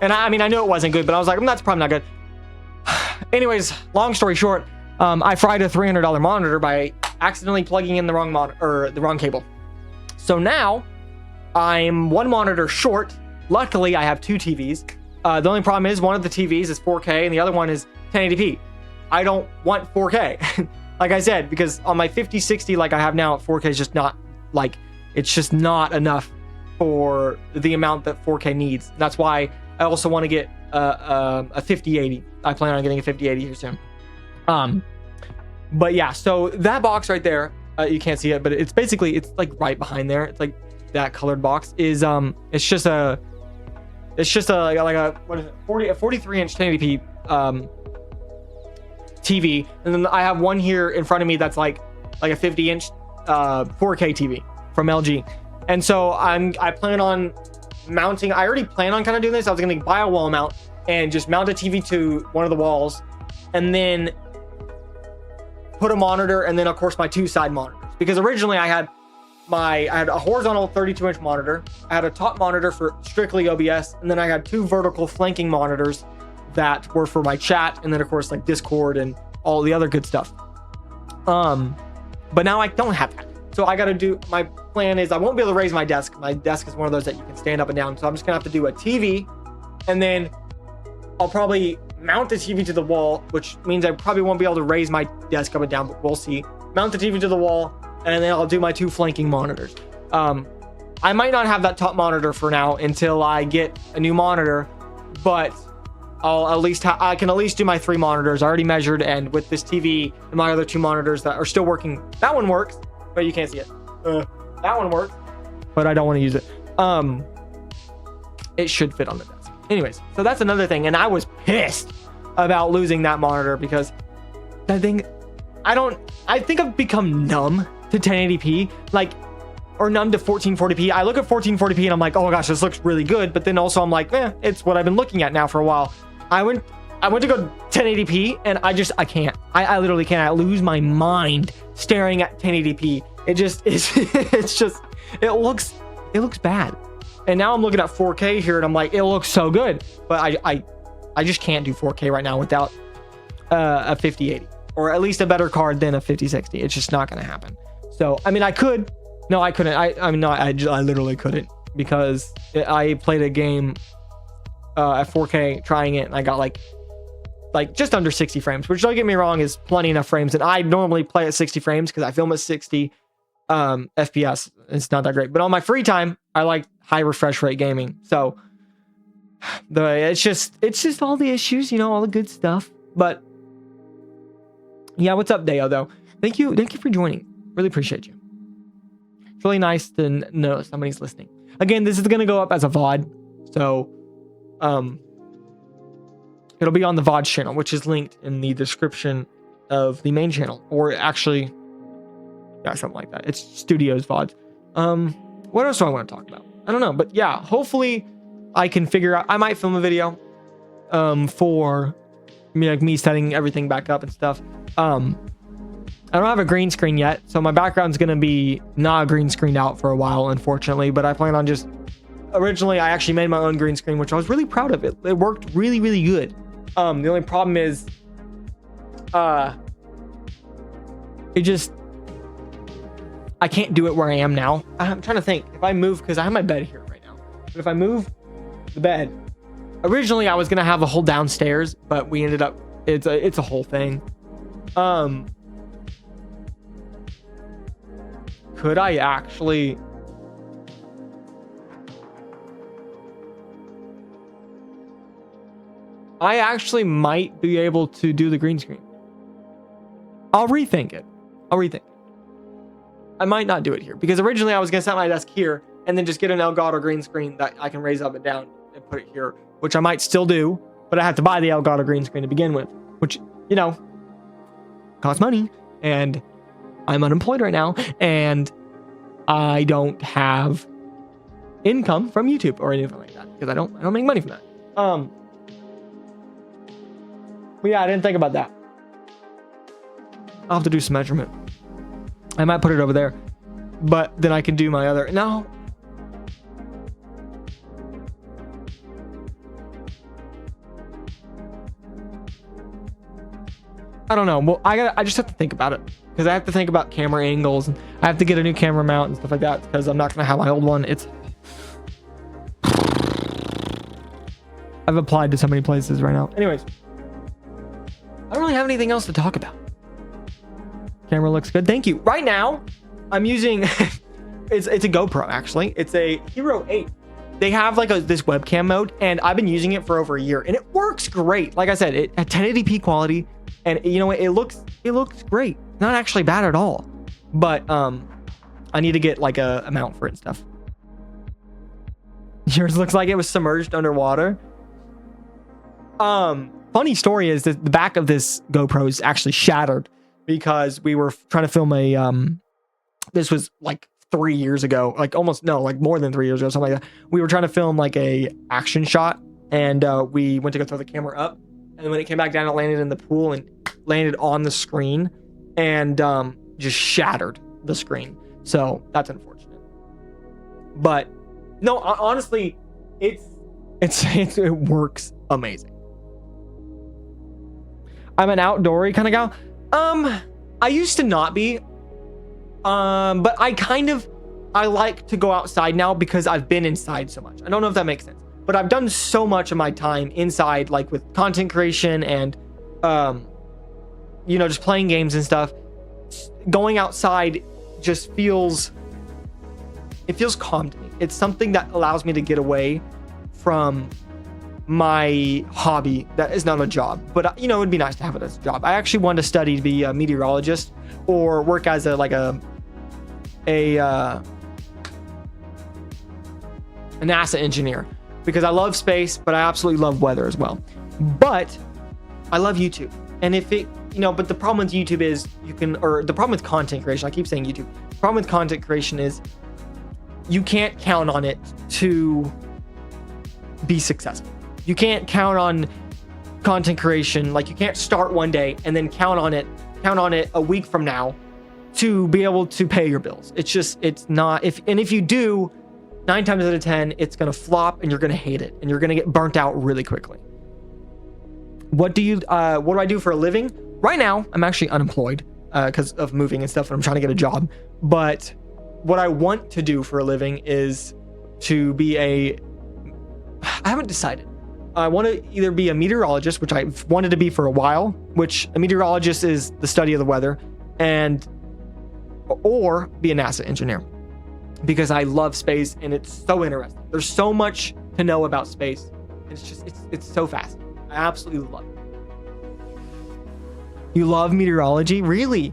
And I mean, I knew it wasn't good, but I was like, that's probably not good. Anyways, long story short, I fried a $300 monitor by accidentally plugging in the wrong cable. So now I'm one monitor short. Luckily, I have two TVs. The only problem is one of the TVs is 4K and the other one is 1080p. I don't want 4K, like I said, because on my 5060 like I have now, 4K is just not it's just not enough for the amount that 4K needs. That's why I also want to get a 5080. I plan on getting a 5080 here soon. But yeah, so that box right there, you can't see it, but it's basically, it's like right behind there. It's like that colored box is, it's just a like a what is it, 43-inch 1080p TV, and then I have one here in front of me that's like a 50-inch 4K TV from LG. And so I plan on mounting, I already plan on kind of doing this. I was gonna buy a wall mount and just mount a TV to one of the walls, and then put a monitor, and then of course my 2 side monitors, because originally I had a horizontal 32-inch monitor, I had a top monitor for strictly OBS, and then I had 2 vertical flanking monitors that were for my chat, and then of course like Discord and all the other good stuff. But now I don't have that, so I gotta do, my plan is I won't be able to raise my desk. My desk is one of those that you can stand up and down, so I'm just gonna have to do a TV, and then I'll probably mount the TV to the wall, which means I probably won't be able to raise my desk up and down, but we'll see. Mount the TV to the wall, and then I'll do my 2 flanking monitors. I might not have that top monitor for now until I get a new monitor, but I'll at least I can at least do my 3 monitors. I already measured, and with this TV and my other 2 monitors that are still working, that one works, but you can't see it. That one works, but I don't want to use it. It should fit on the desk. Anyways, so that's another thing, and I was pissed about losing that monitor because that thing, I think I've become numb to 1080p, like, or numb to 1440p. I look at 1440p and I'm like, oh gosh, this looks really good, but then also I'm like, it's what I've been looking at now for a while. I went to go 1080p, and I can't. I literally can't. I lose my mind staring at 1080p. It just is. It's just, it looks bad. And now I'm looking at 4K here, and I'm like, it looks so good, but I just can't do 4K right now without a 5080, or at least a better card than a 5060. It's just not going to happen. So I mean, I could. No, I couldn't. I literally couldn't, because I played a game at 4K trying it, and I got like just under 60 frames, which, don't get me wrong, is plenty enough frames. And I normally play at 60 frames because I film at 60 FPS. It's not that great, but on my free time, I like high refresh rate gaming. So it's just all the issues, all the good stuff. But yeah, what's up, Deo, though? Thank you for joining. Really appreciate you. It's really nice to know somebody's listening. Again, this is going to go up as a VOD. So, it'll be on the VOD channel, which is linked in the description of the main channel, or actually, yeah, something like that. It's Studios VODs. What else do I want to talk about? I don't know, but yeah, hopefully I can figure out, I might film a video, for me setting everything back up and stuff. I don't have a green screen yet, so my background's going to be not green screened out for a while, unfortunately, but I plan on just, originally I actually made my own green screen, which I was really proud of. It worked really, really good. The only problem is, I can't do it where I am now. I'm trying to think, if I move, because I have my bed here right now, but if I move the bed, originally I was going to have a whole downstairs, but we ended up, it's a whole thing. Could I actually, I actually might be able to do the green screen. I'll rethink it. I might not do it here, because originally I was going to set my desk here and then just get an Elgato green screen that I can raise up and down and put it here, which I might still do, but I have to buy the Elgato green screen to begin with, which, costs money, and I'm unemployed right now, and I don't have income from YouTube or anything like that, because I don't make money from that. But yeah, I didn't think about that. I'll have to do some measurement. I might put it over there, but then I can do my other, no. I don't know. Well, I just have to think about it, because I have to think about camera angles, and I have to get a new camera mount and stuff like that, because I'm not going to have my old one. I've applied to so many places right now. Anyways, I don't really have anything else to talk about. Camera looks good. Thank you. Right now, I'm using, it's a GoPro, actually. It's a Hero 8. They have like this webcam mode, and I've been using it for over a year, and it works great. Like I said, it at 1080p quality, And you know what? It looks great. Not actually bad at all. But I need to get like a mount for it and stuff. Yours looks like it was submerged underwater. Funny story is that the back of this GoPro is actually shattered because we were trying to film a this was like 3 years ago, like almost, no, like more than 3 years ago, something like that. We were trying to film like a action shot, and we went to go throw the camera up, and when it came back down, it landed in the pool and landed on the screen and just shattered the screen. So that's unfortunate. But no, honestly, it works amazing. I'm an outdoory kind of gal. I used to not be. But I like to go outside now because I've been inside so much. I don't know if that makes sense, but I've done so much of my time inside, like with content creation and, just playing games and stuff. Going outside just feels calm to me. It's something that allows me to get away from my hobby that is not a job, but it would be nice to have it as a job. I actually wanted to study to be a meteorologist or work as a NASA engineer, because I love space, but I absolutely love weather as well. But I love YouTube. And if it, but the problem with YouTube is the problem with content creation, I keep saying YouTube, the problem with content creation is you can't count on it to be successful. You can't count on content creation. Like, you can't start one day and then count on it a week from now to be able to pay your bills. It's not, if you do, 9 times out of 10, it's going to flop and you're going to hate it and you're going to get burnt out really quickly. What do I do for a living? Right now, I'm actually unemployed because of moving and stuff, and I'm trying to get a job. But what I want to do for a living is to be I haven't decided. I want to either be a meteorologist, which I've wanted to be for a while, which a meteorologist is the study of the weather, or be a NASA engineer, because I love space and it's so interesting. There's so much to know about space. It's so fascinating. I absolutely love it. You love meteorology? Really?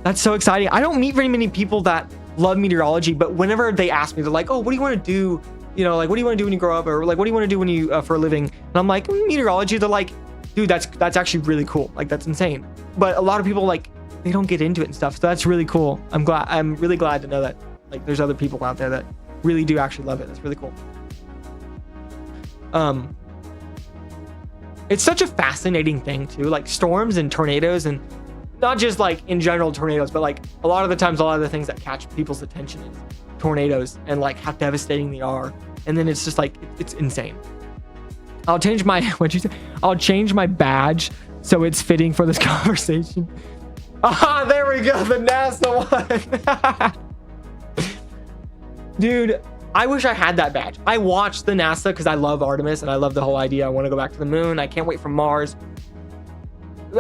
That's so exciting. I don't meet very many people that love meteorology, but whenever they ask me, they're like, oh, what do you want to do? Like, what do you want to do when you grow up? Or like, what do you want to do when you, for a living? And I'm like, meteorology. They're like, dude, that's actually really cool. Like, that's insane. But a lot of people, like, they don't get into it and stuff. So that's really cool. I'm really glad to know that, like, there's other people out there that really do actually love it. That's really cool. It's such a fascinating thing too, like storms and tornadoes, and not just like in general tornadoes, but like a lot of the things that catch people's attention is tornadoes and like how devastating they are. And then it's just like, it's insane. I'll change my, I'll change my badge so it's fitting for this conversation. Ah, there we go. The NASA one. Dude, I wish I had that badge. I watched the NASA because I love Artemis and I love the whole idea. I want to go back to the moon. I can't wait for Mars.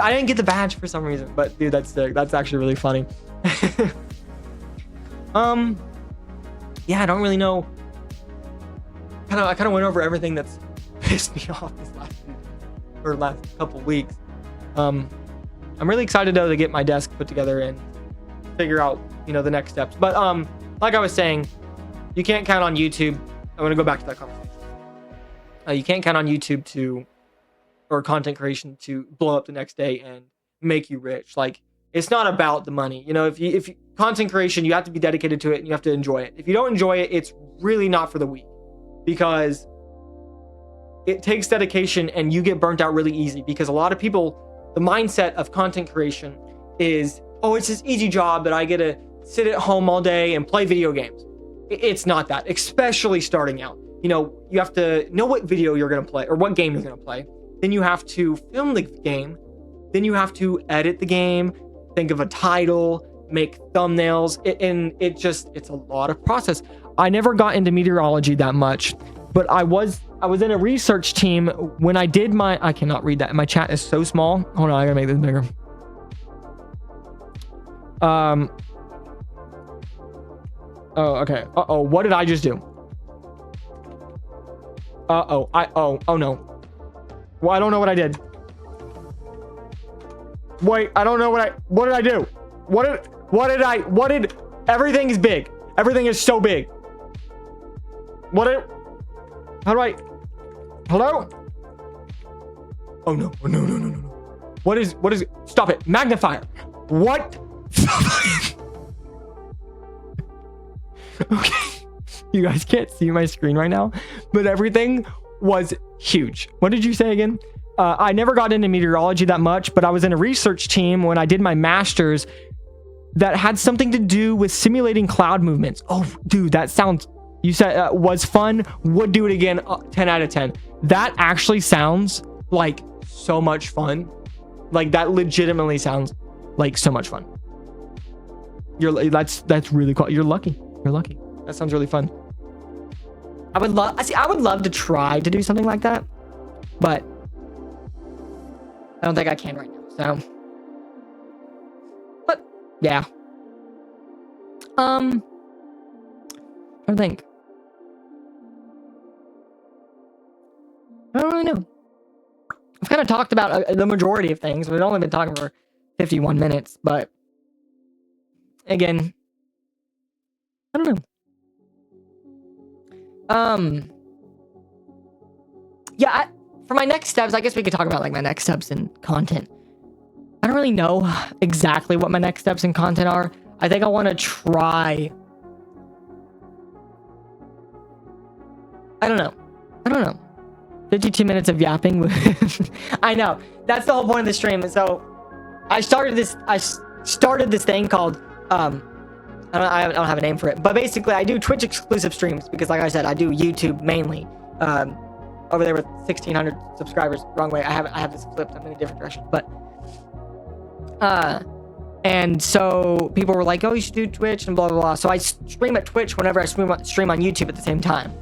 I didn't get the badge for some reason, but dude, that's sick. That's actually really funny. Yeah, I don't really know. I kind of went over everything that's pissed me off this last couple weeks. I'm really excited though to get my desk put together and figure out, the next steps. But like I was saying, you can't count on YouTube. I'm going to go back to that conversation. You can't count on YouTube or content creation to blow up the next day and make you rich. Like, it's not about the money. If you content creation, you have to be dedicated to it and you have to enjoy it. If you don't enjoy it, it's really not for the weak, because it takes dedication and you get burnt out really easy. Because a lot of people, the mindset of content creation is, oh, it's this easy job that I get to sit at home all day and play video games. It's not that, especially starting out. You have to know what video you're going to play or what game you're going to play. Then you have to film the game. Then you have to edit the game, think of a title, make thumbnails. It's a lot of process. I never got into meteorology that much, but I was in a research team when I did I cannot read that. My chat is so small. Hold on, I gotta make this bigger. Oh, okay. Uh-oh, what did I just do? Uh-oh, oh no. Well, I don't know what I did. Wait, I don't know what did I do? Everything is big. Everything is so big. How do I, hello? Oh no, no. What is, stop it, magnifier. What? Okay, you guys can't see my screen right now, but everything was huge. What did you say again? I never got into meteorology that much, but I was in a research team when I did my master's that had something to do with simulating cloud movements. Oh, dude, that sounds, you said was fun. Would do it again. 10 out of 10. That actually sounds like so much fun. Like that legitimately sounds like so much fun. That's really cool. You're lucky. You're lucky. That sounds really fun. I would love to try to do something like that, but I don't think I can right now. So, but yeah. I think. I don't really know. I've kind of talked about the majority of things. We've only been talking for 51 minutes, but again, I don't know. Yeah, for my next steps, I guess we could talk about like my next steps in content. I don't really know exactly what my next steps in content are. I think I want to try. I don't know. 52 minutes of yapping. I know. That's the whole point of the stream. So I started this thing called I don't have a name for it, but basically I do Twitch exclusive streams because, like I said, I do YouTube mainly. Over there with 1,600 subscribers. Wrong way. I have this flipped. I'm in a different direction. But and so people were like, "Oh, you should do Twitch and blah blah blah." So I stream at Twitch whenever I stream on YouTube at the same time.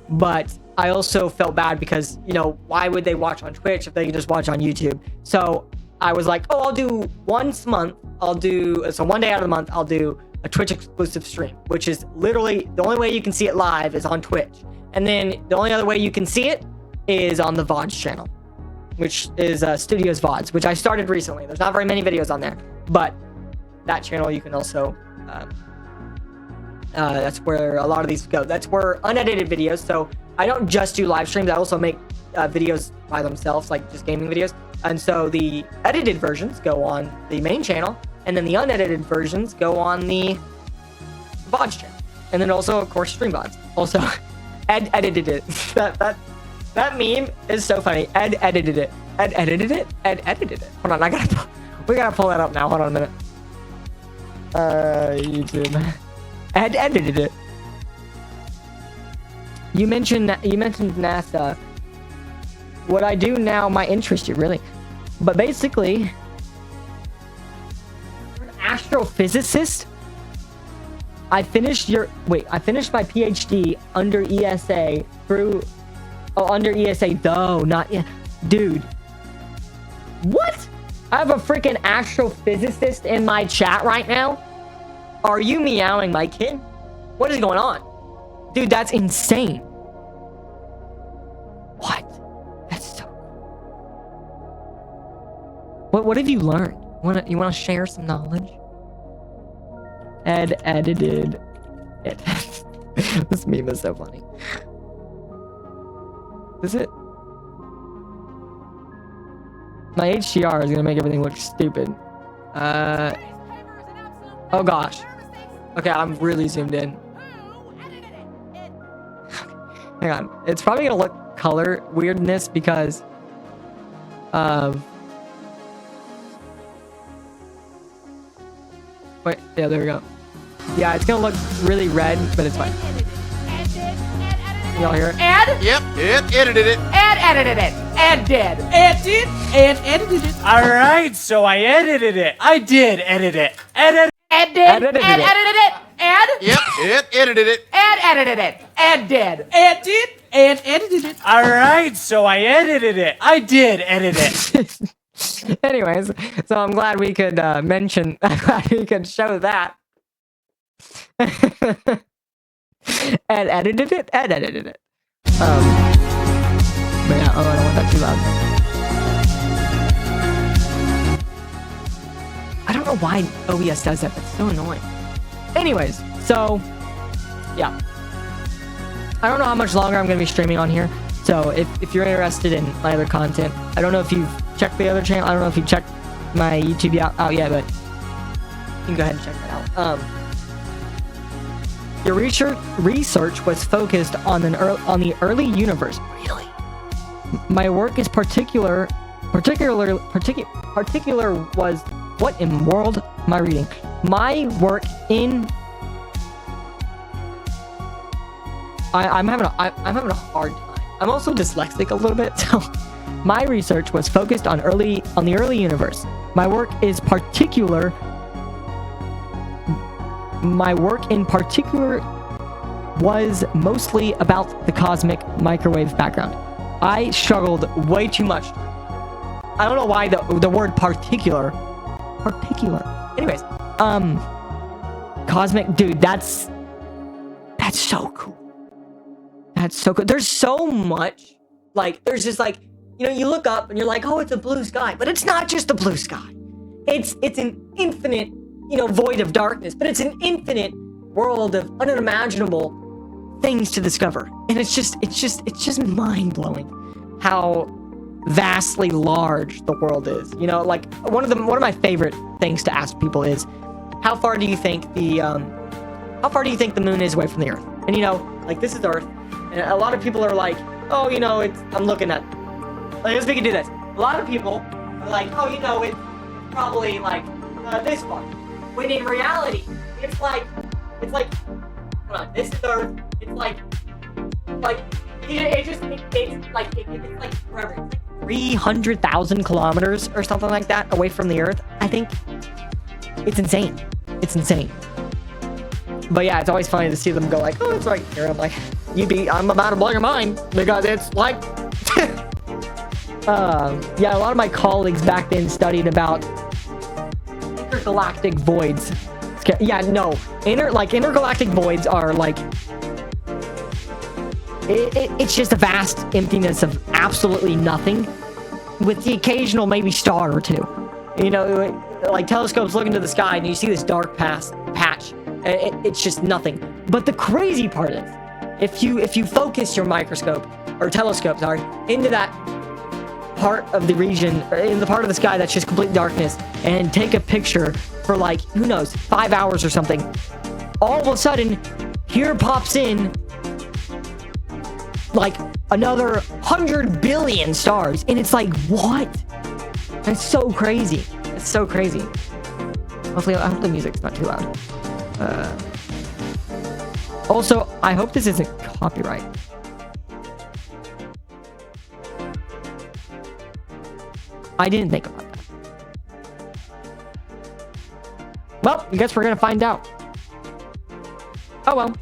But I also felt bad because, you know, why would they watch on Twitch if they could just watch on YouTube? So I was like, oh, I'll do once a month. So one day out of the month, I'll do a Twitch exclusive stream, which is literally the only way you can see it live is on Twitch. And then the only other way you can see it is on the VODs channel, which is Studios VODs, which I started recently. There's not very many videos on there, but that channel you can also, that's where a lot of these go. That's where unedited videos. So I don't just do live streams. I also make videos by themselves, like just gaming videos. And so the edited versions go on the main channel, and then the unedited versions go on the VODs channel. And then also, of course, stream VODs. Also, Ed edited it. that meme is so funny. Ed edited it. Ed edited it. Ed edited it. Hold on, we gotta pull that up now. Hold on a minute. YouTube. Ed edited it. You mentioned NASA. What I do now might interest you, really. But basically, you're an astrophysicist. I finished my PhD under ESA under ESA though, not yet. Dude. What? I have a freaking astrophysicist in my chat right now? Are you meowing my kid? What is going on? Dude, that's insane. What? That's so cool. What have you learned? You wanna share some knowledge? Ed edited it. This meme is so funny. Is it? My HDR is gonna make everything look stupid. Oh gosh. Okay, I'm really zoomed in. Hang on. It's probably gonna look color weirdness because of... Wait, yeah, there we go. Yeah, it's gonna look really red, but it's fine. Y'all hear it? Ed? Yep, it edited it. Ed edited it. Ed did. Ed did. Ed edited it. Alright, so I edited it. I did edit it. Ed did. Ed edited it. Ed? Yep, it edited it. Ed edited it. Ed did. Ed did. Ed edited it. Alright, so I edited it. I did edit it. Anyways, so I'm glad we could mention, we could show that. Ed edited it. Ed edited it. But yeah, oh, I don't want that too loud. I don't know why OBS does that. That's so annoying. Anyways, so yeah. I don't know how much longer I'm going to be streaming on here. So if you're interested in my other content, I don't know if you've checked the other channel. I don't know if you've checked my YouTube out yet, but you can go ahead and check that out. Your research was focused on the early universe. Really? My work is particular was what in world am I reading? My work in I'm having a hard time. I'm also dyslexic a little bit, so my research was focused on the early universe. My work in particular was mostly about the cosmic microwave background. I struggled way too much. I don't know why the word particular. Anyways, cosmic, dude, that's so cool. That's so cool. There's so much, like, there's just like, you know, you look up and you're like, oh, it's a blue sky, but it's not just a blue sky. It's an infinite, you know, void of darkness, but it's an infinite world of unimaginable things to discover. And it's just mind-blowing how vastly large the world is. You know, like one of my favorite things to ask people is, how far do you think the moon is away from the Earth? And you know, like, this is Earth, and a lot of people are like, oh, you know, I'm looking at, like, let's we can do this. A lot of people are like, oh, you know, it's probably like this far. When in reality, it's like, hold on, this is Earth. It's like it's like forever. It's like 300,000 kilometers or something like that away from the Earth. I think it's insane. It's insane. But yeah, it's always funny to see them go like, oh, it's right here. I'm like, I'm about to blow your mind because it's like, yeah, a lot of my colleagues back then studied about intergalactic voids. Yeah, no, intergalactic voids are like, it's just a vast emptiness of absolutely nothing, with the occasional maybe star or two. You know, like telescopes look into the sky and you see this dark patch. It's just nothing. But the crazy part is, if you focus your microscope or telescope, into that part of the region, in the part of the sky that's just complete darkness, and take a picture for like, who knows, 5 hours or something, all of a sudden here pops in like another 100 billion stars, and it's like, what? That's so crazy. It's so crazy. Hopefully, I hope the music's not too loud. Also, I hope this isn't copyright. I didn't think about that. Well, I guess we're gonna find out. Oh well.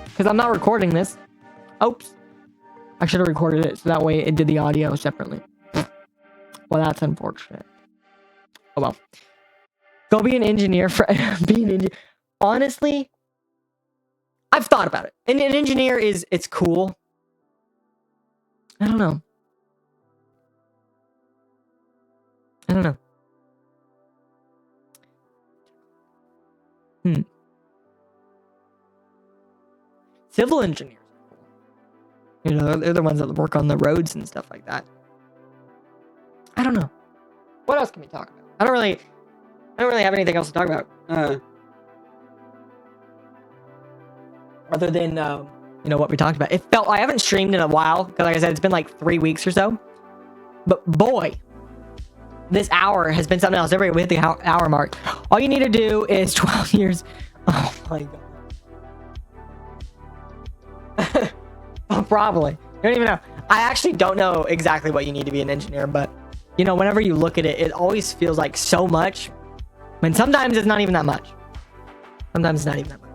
Because I'm not recording this. Oops. I should have recorded it so that way it did the audio separately. Well, that's unfortunate. Oh well. Go be an engineer for be an engineer. Honestly, I've thought about it. And an engineer it's cool. I don't know. Civil engineers are cool. You know, they're the ones that work on the roads and stuff like that. I don't know. What else can we talk about? I don't really have anything else to talk about. Other than you know, what we talked about. I haven't streamed in a while, because like I said, it's been like 3 weeks or so. But boy, this hour has been something else. We hit the hour mark. All you need to do is 12 years. Oh my god. Oh, probably. You don't even know. I actually don't know exactly what you need to be an engineer, but you know, whenever you look at it, it always feels like so much. When sometimes it's not even that much. Sometimes it's not even that much.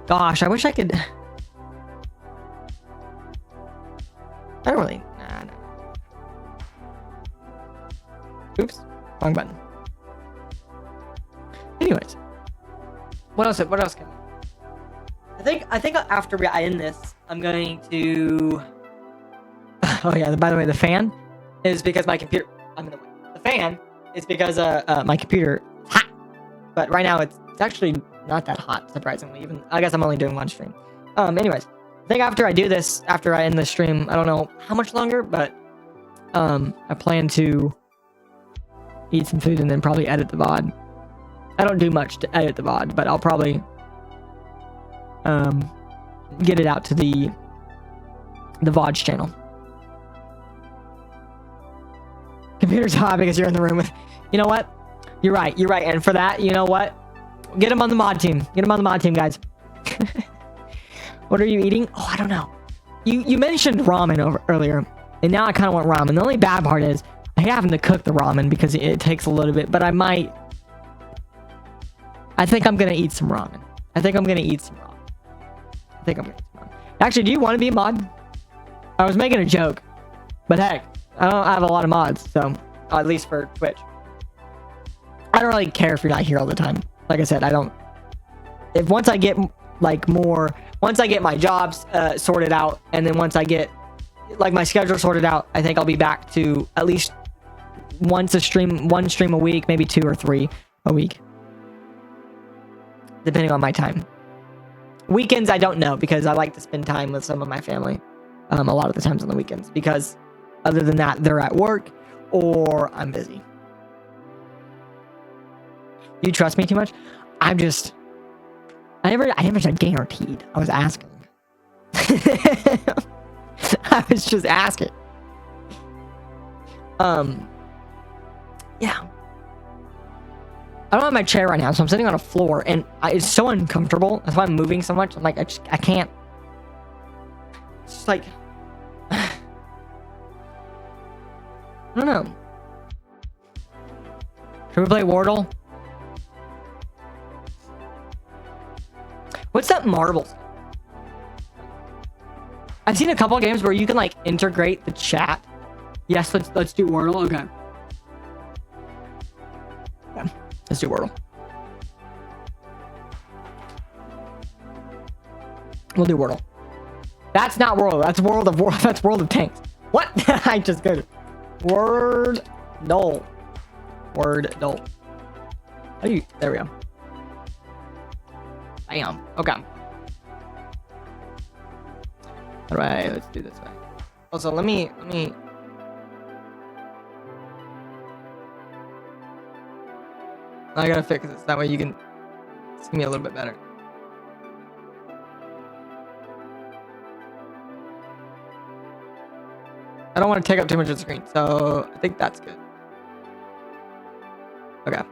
Gosh, I wish I could. I don't really. Nah. Oops, wrong button. Anyways, what else can? I think after I end this, I'm going to. Oh yeah, by the way, the fan. is because my computer. The fan is because my computer is hot. But right now it's actually not that hot, surprisingly. Even I guess I'm only doing one stream. Anyways, I think after I do this, after I end the stream, I don't know how much longer, but I plan to eat some food and then probably edit the VOD. I don't do much to edit the VOD, but I'll probably get it out to the VOD's channel. Computer's hot because you're in the room with... You know what? You're right. And for that, you know what? Get him on the mod team. Get him on the mod team, guys. What are you eating? Oh, I don't know. You mentioned ramen earlier, and now I kind of want ramen. The only bad part is I having to cook the ramen because it takes a little bit, but I think I'm going to eat some ramen. Actually, do you want to be a mod? I was making a joke, but heck, I don't have a lot of mods, so at least for Twitch. I don't really care if you're not here all the time. Like I said, I don't. If once I get once I get my jobs sorted out, and then once I get my schedule sorted out, I think I'll be back to at least one stream a week, maybe 2 or 3 a week, depending on my time. Weekends, I don't know, because I like to spend time with some of my family a lot of the times on the weekends, because other than that, they're at work or I'm busy. You trust me too much? I never said guaranteed. I was asking. I was just asking. Yeah. I don't have my chair right now, so I'm sitting on a floor, and it's so uncomfortable. That's why I'm moving so much. I'm like, I can't. It's just like, I don't know. Should we play Wordle? What's that marbles? I've seen a couple of games where you can like integrate the chat. Yes, let's do Wordle. Okay. Yeah, let's do Wordle. We'll do Wordle. That's not Wordle. That's World of Tanks. What? I just got it. Wordle. How do you? There we go. Bam. Okay. All right, let's do this way. Also, let me. I gotta fix this. That way you can see me a little bit better. I don't want to take up too much of the screen, so I think that's good. Okay.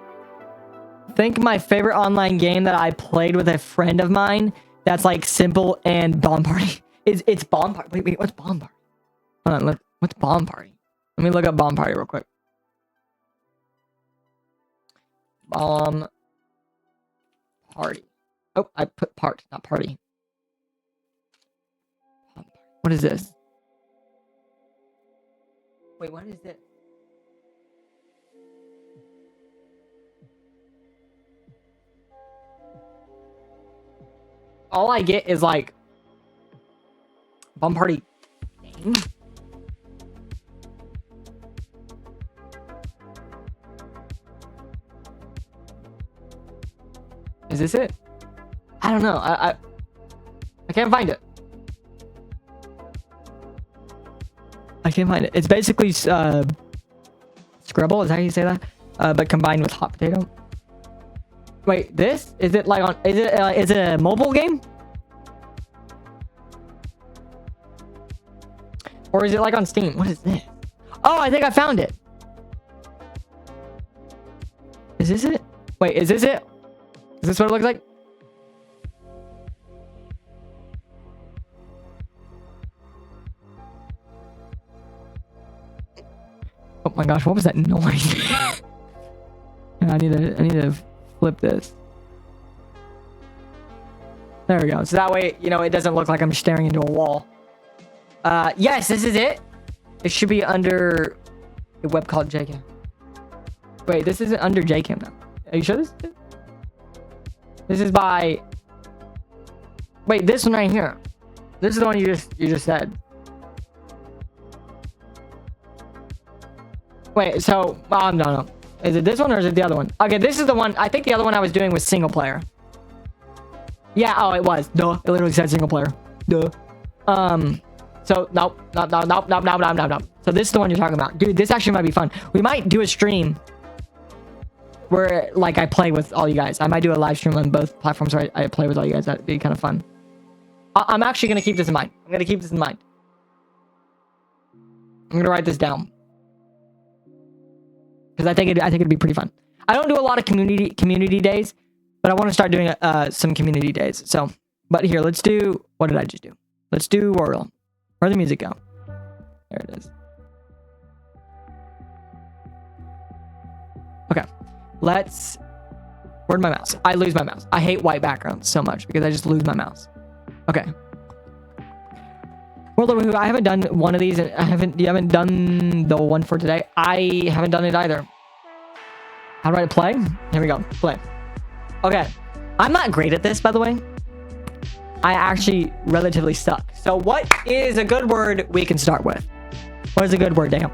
I think my favorite online game that I played with a friend of mine that's like simple and Bomb Party. It's Bomb Party. Wait, what's Bomb Party? Hold on, what's Bomb Party? Let me look up Bomb Party real quick. Bomb Party. Oh, I put part, not party. What is this? Wait, what is this? All I get is like Bomb Party name. Is this it? I don't know. I can't find it. I can't find it. It's basically Scrabble. Is that how you say that? But combined with hot potato. Wait, this is it like on? Is it a mobile game? Or is it like on Steam? What is this? Oh, I think I found it. Is this it? Wait, is this it? Is this what it looks like? Oh my gosh, what was that noise? Yeah, I need to flip this. There we go. So that way, you know, it doesn't look like I'm staring into a wall. Yes, this is it. It should be under a web called JCam. Wait, this isn't under JCam though. Are you sure this is it? This is by... Wait, this one right here. This is the one you just said. Wait, so, no. Is it this one or is it the other one? Okay, this is the one. I think the other one I was doing was single player. Yeah, oh, it was. Duh. It literally said single player. Duh. So, nope. So this is the one you're talking about. Dude, this actually might be fun. We might do a stream where, like, I play with all you guys. I might do a live stream on both platforms where I play with all you guys. That'd be kind of fun. I'm actually going to keep this in mind. I'm going to keep this in mind. I'm going to write this down. Because I think it'd be pretty fun. I don't do a lot of community days, but I want to start doing some community days. So, but here, let's do... What did I just do? Let's do Wordle. Where'd the music go? There it is. Okay. Let's... Where'd my mouse? I lose my mouse. I hate white backgrounds so much because I just lose my mouse. Okay. Wordle, I haven't done one of these. You haven't done the one for today. I haven't done it either. How do I play? Here we go. Play. Okay. I'm not great at this, by the way. I actually relatively suck. So what is a good word we can start with? What is a good word, Dan?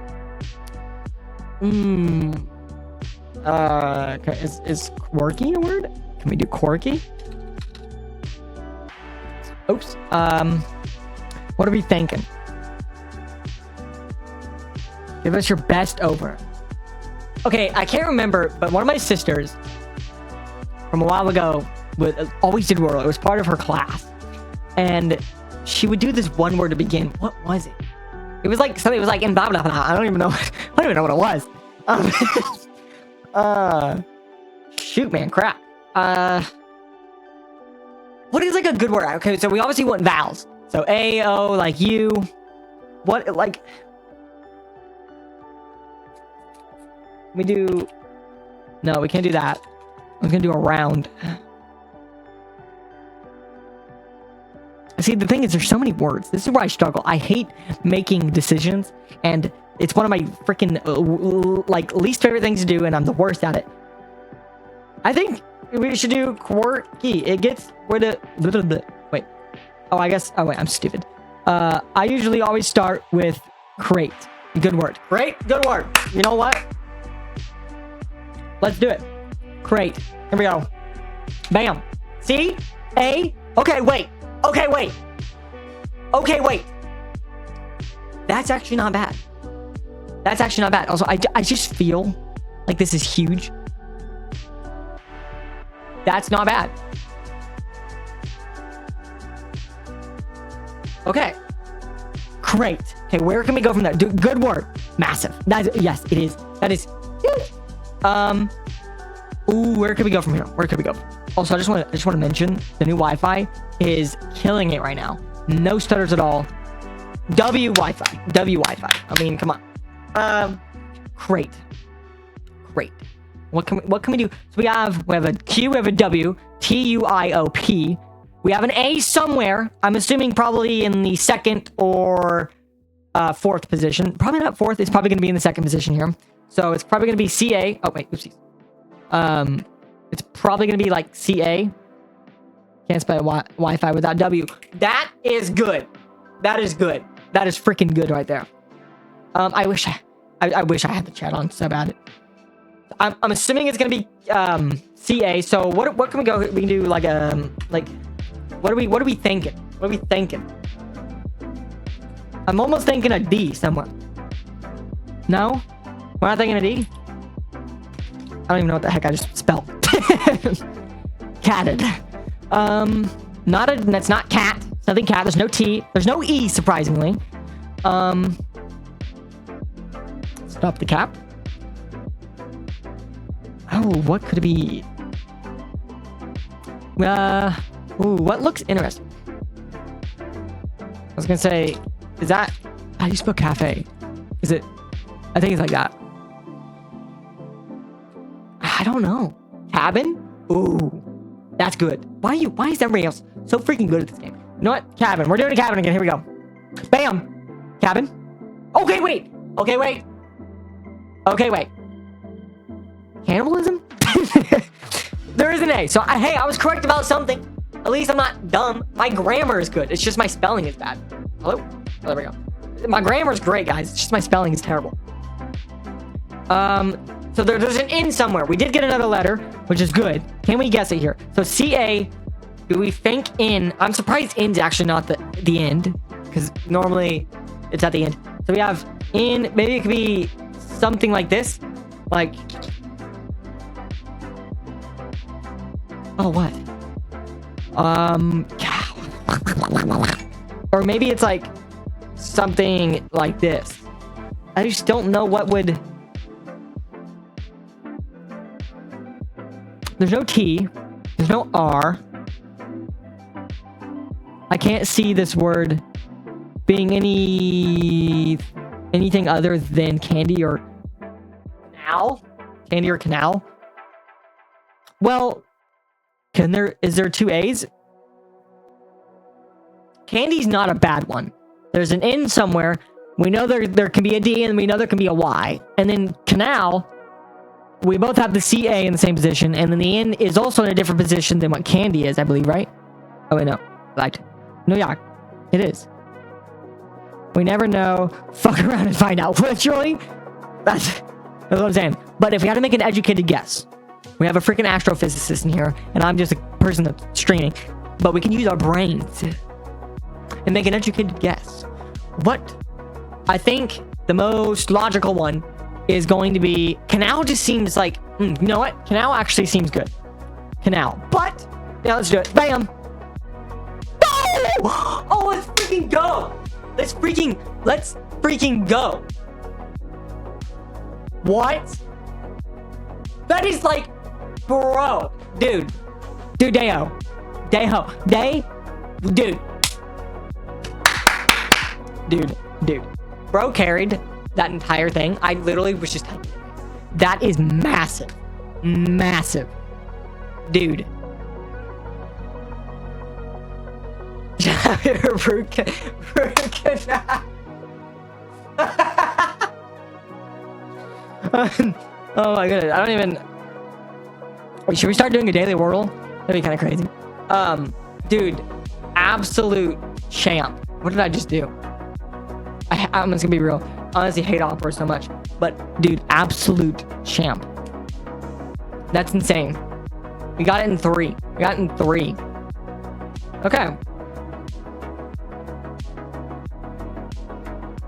Okay. Is quirky a word? Can we do quirky? Oops. What are we thinking? Give us your best over. Okay, I can't remember, but one of my sisters from a while ago always did Wordle. It was part of her class. And she would do this one word to begin. What was it? It was like something. It was like in blah blah blah. I don't even know. I don't even know what it was. Shoot, man, crap. What is like a good word? Okay, so we obviously want vowels. So A, O, like U. What, like... We do... No, we can't do that. I'm gonna do around. See, the thing is, there's so many words. This is where I struggle. I hate making decisions, and it's one of my freaking, like, least favorite things to do, and I'm the worst at it. I think we should do quirky. It gets where the... Wait. Oh, I guess... Oh, wait, I'm stupid. I usually always start with crate. Good word. Crate? Good word. You know what? Let's do it. Crate. Here we go. Bam. C. A. Okay, wait. Okay, wait. Okay, wait. That's actually not bad. That's actually not bad. Also, I just feel like this is huge. That's not bad. Okay. Great. Okay, where can we go from there? Good word. Massive. Yes, it is. That is huge. Ooh, where can we go from here? Where can we go? Also, I just want to mention the new Wi-Fi is killing it right now. No stutters at all. W Wi-Fi. I mean, come on. Great. What can we do? So we have a Q, we have a W, T-U-I-O-P. We have an A somewhere. I'm assuming probably in the second or fourth position. Probably not fourth. It's probably going to be in the second position here. So it's probably going to be C-A. Oh, wait. Oopsies. It's probably going to be like C-A. Can't spell Wi-Fi without W. That is good. That is good. That is freaking good right there. I wish I had the chat on so bad. I'm assuming it's gonna be CA. So what can we go? We can do like what are we thinking? What are we thinking? I'm almost thinking a D somewhere. No, we're not thinking a D. I don't even know what the heck I just spelled. Catted. That's not cat. It's nothing cat. There's no T. There's no E, surprisingly. Stop the cap. Oh, what could it be? Ooh, what looks interesting? I was gonna say, is that... How do you spell cafe? Is it... I think it's like that. I don't know. Cabin? Ooh. That's good. Why is everybody else so freaking good at this game? You know what? Cabin. We're doing a cabin again. Here we go. Bam! Cabin. Okay, wait. Okay, wait. Okay, wait. Cannibalism? There is an A. So, hey, I was correct about something. At least I'm not dumb. My grammar is good. It's just my spelling is bad. Hello? Oh, there we go. My grammar is great, guys. It's just my spelling is terrible. So there's an N somewhere. We did get another letter, which is good. Can we guess it here? So CA, do we think N? I'm surprised N's actually not the end, because normally it's at the end. So we have N, maybe it could be something like this. Like, oh, what? Or maybe it's like something like this. I just don't know what would... There's no T. There's no R. I can't see this word being anything other than candy or canal. Candy or canal. Well, is there two A's? Candy's not a bad one. There's an N somewhere. We know there can be a D and we know there can be a Y. And then canal, we both have the CA in the same position, and then the N is also in a different position than what candy is, I believe, right? Oh, wait, no. Right. No, yeah. It is. We never know. Fuck around and find out. Literally. That's what I'm saying. But if we had to make an educated guess, we have a freaking astrophysicist in here, and I'm just a person that's streaming. But we can use our brains and make an educated guess. What? I think the most logical one is going to be... Canal just seems like... you know what? Canal actually seems good. Canal. But... yeah, let's do it. Bam! No! Oh, let's freaking go! Let's freaking go! What? That is like... Bro. Dude. Dude, Deo. Dude. Bro carried that entire thing. I literally was just typing. That is massive. Massive. Dude. Oh my goodness. I don't even... Should we start doing a daily Wordle? That'd be kind of crazy. Dude. Absolute champ. What did I just do? I'm just gonna be real. I honestly hate opera so much. But, dude, absolute champ. That's insane. We got it in 3. Okay.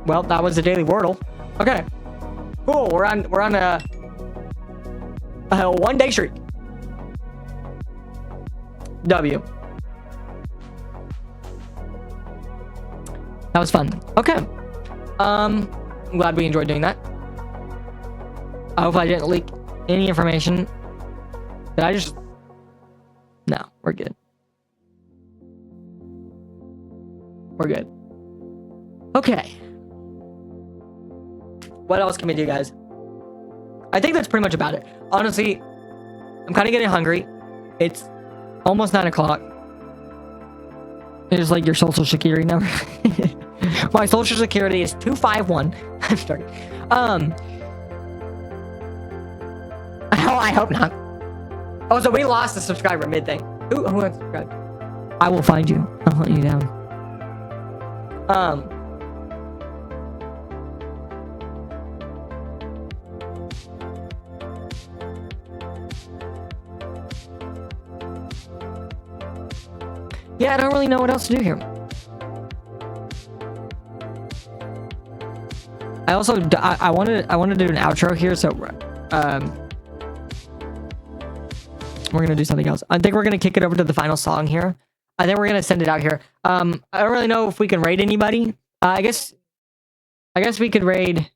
Well, that was a daily Wordle. Okay. Cool. We're on a 1-day streak. W. That was fun. Okay. I'm glad we enjoyed doing that. I hope I didn't leak any information. Did I just... No, we're good. We're good. Okay. What else can we do, guys? I think that's pretty much about it. Honestly, I'm kind of getting hungry. It's almost 9 o'clock. It's like your social security number. My social security is 251. I'm sorry. I hope not. Oh, so we lost a subscriber mid-thing. Who unsubscribed? I will find you. I'll hunt you down. Yeah, I don't really know what else to do here. I also I want to do an outro here, so we're gonna do something else. I think we're gonna kick it over to the final song here. I think we're gonna send it out here. I don't really know if we can raid anybody. I guess we could raid.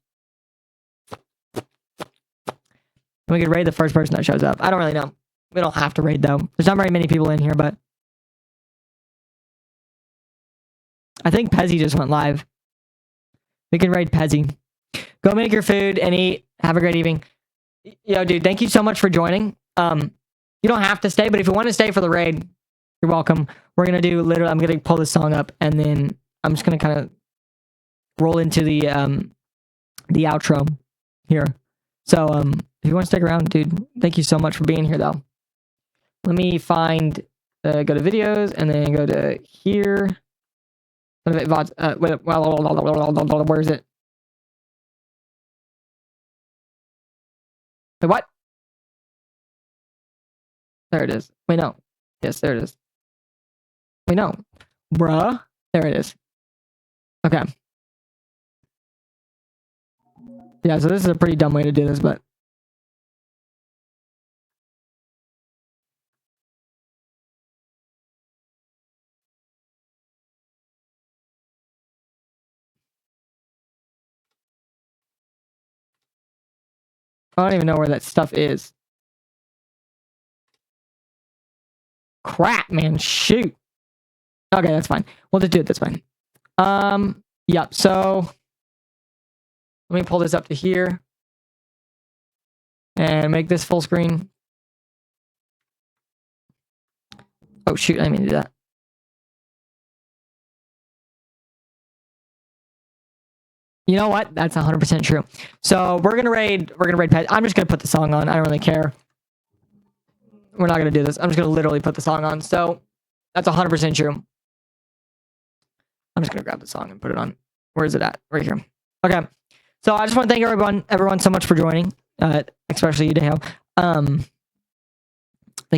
We could raid the first person that shows up. I don't really know. We don't have to raid though. There's not very many people in here, but I think Pezzy just went live. We can raid Pezzy. Go make your food and eat. Have a great evening. Yo, dude, thank you so much for joining. You don't have to stay, but if you want to stay for the raid, you're welcome. We're going to do literally, I'm going to pull this song up and then I'm just going to kind of roll into the outro here. So, if you want to stick around, dude, thank you so much for being here though. Let me find, go to videos and then go to here. Where is it? Wait, what? There it is. Wait, no. Yes, there it is. Wait, no. Bruh. There it is. Okay. Yeah, so this is a pretty dumb way to do this, but... I don't even know where that stuff is. Crap, man. Shoot. Okay, that's fine. We'll just do it this way. Yep, so... Let me pull this up to here. And make this full screen. Oh, shoot. I didn't mean to do that. You know what? That's 100% true. So we're gonna raid pet. I'm just gonna put the song on. I don't really care. We're not gonna do this. I'm just gonna literally put the song on. So that's 100% true. I'm just gonna grab the song and put it on. Where is it at? Right here. Okay. So I just want to thank everyone so much for joining, especially you, Dale. Thank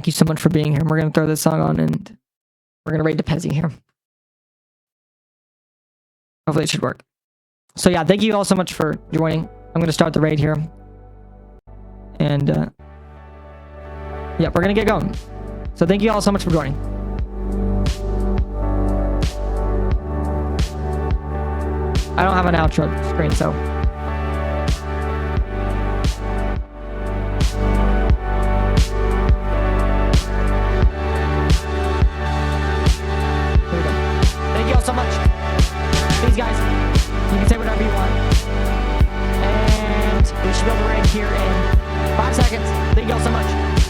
you so much for being here. We're gonna throw this song on and we're gonna raid the Pezzy here. Hopefully it should work. So yeah, thank you all so much for joining. I'm going to start the raid here. And, yeah, we're going to get going. So thank you all so much for joining. I don't have an outro screen, so... Here we go. Thank you all so much. Please, guys. You can say whatever you want. And we should be able to raid here in 5 seconds. Thank you all so much.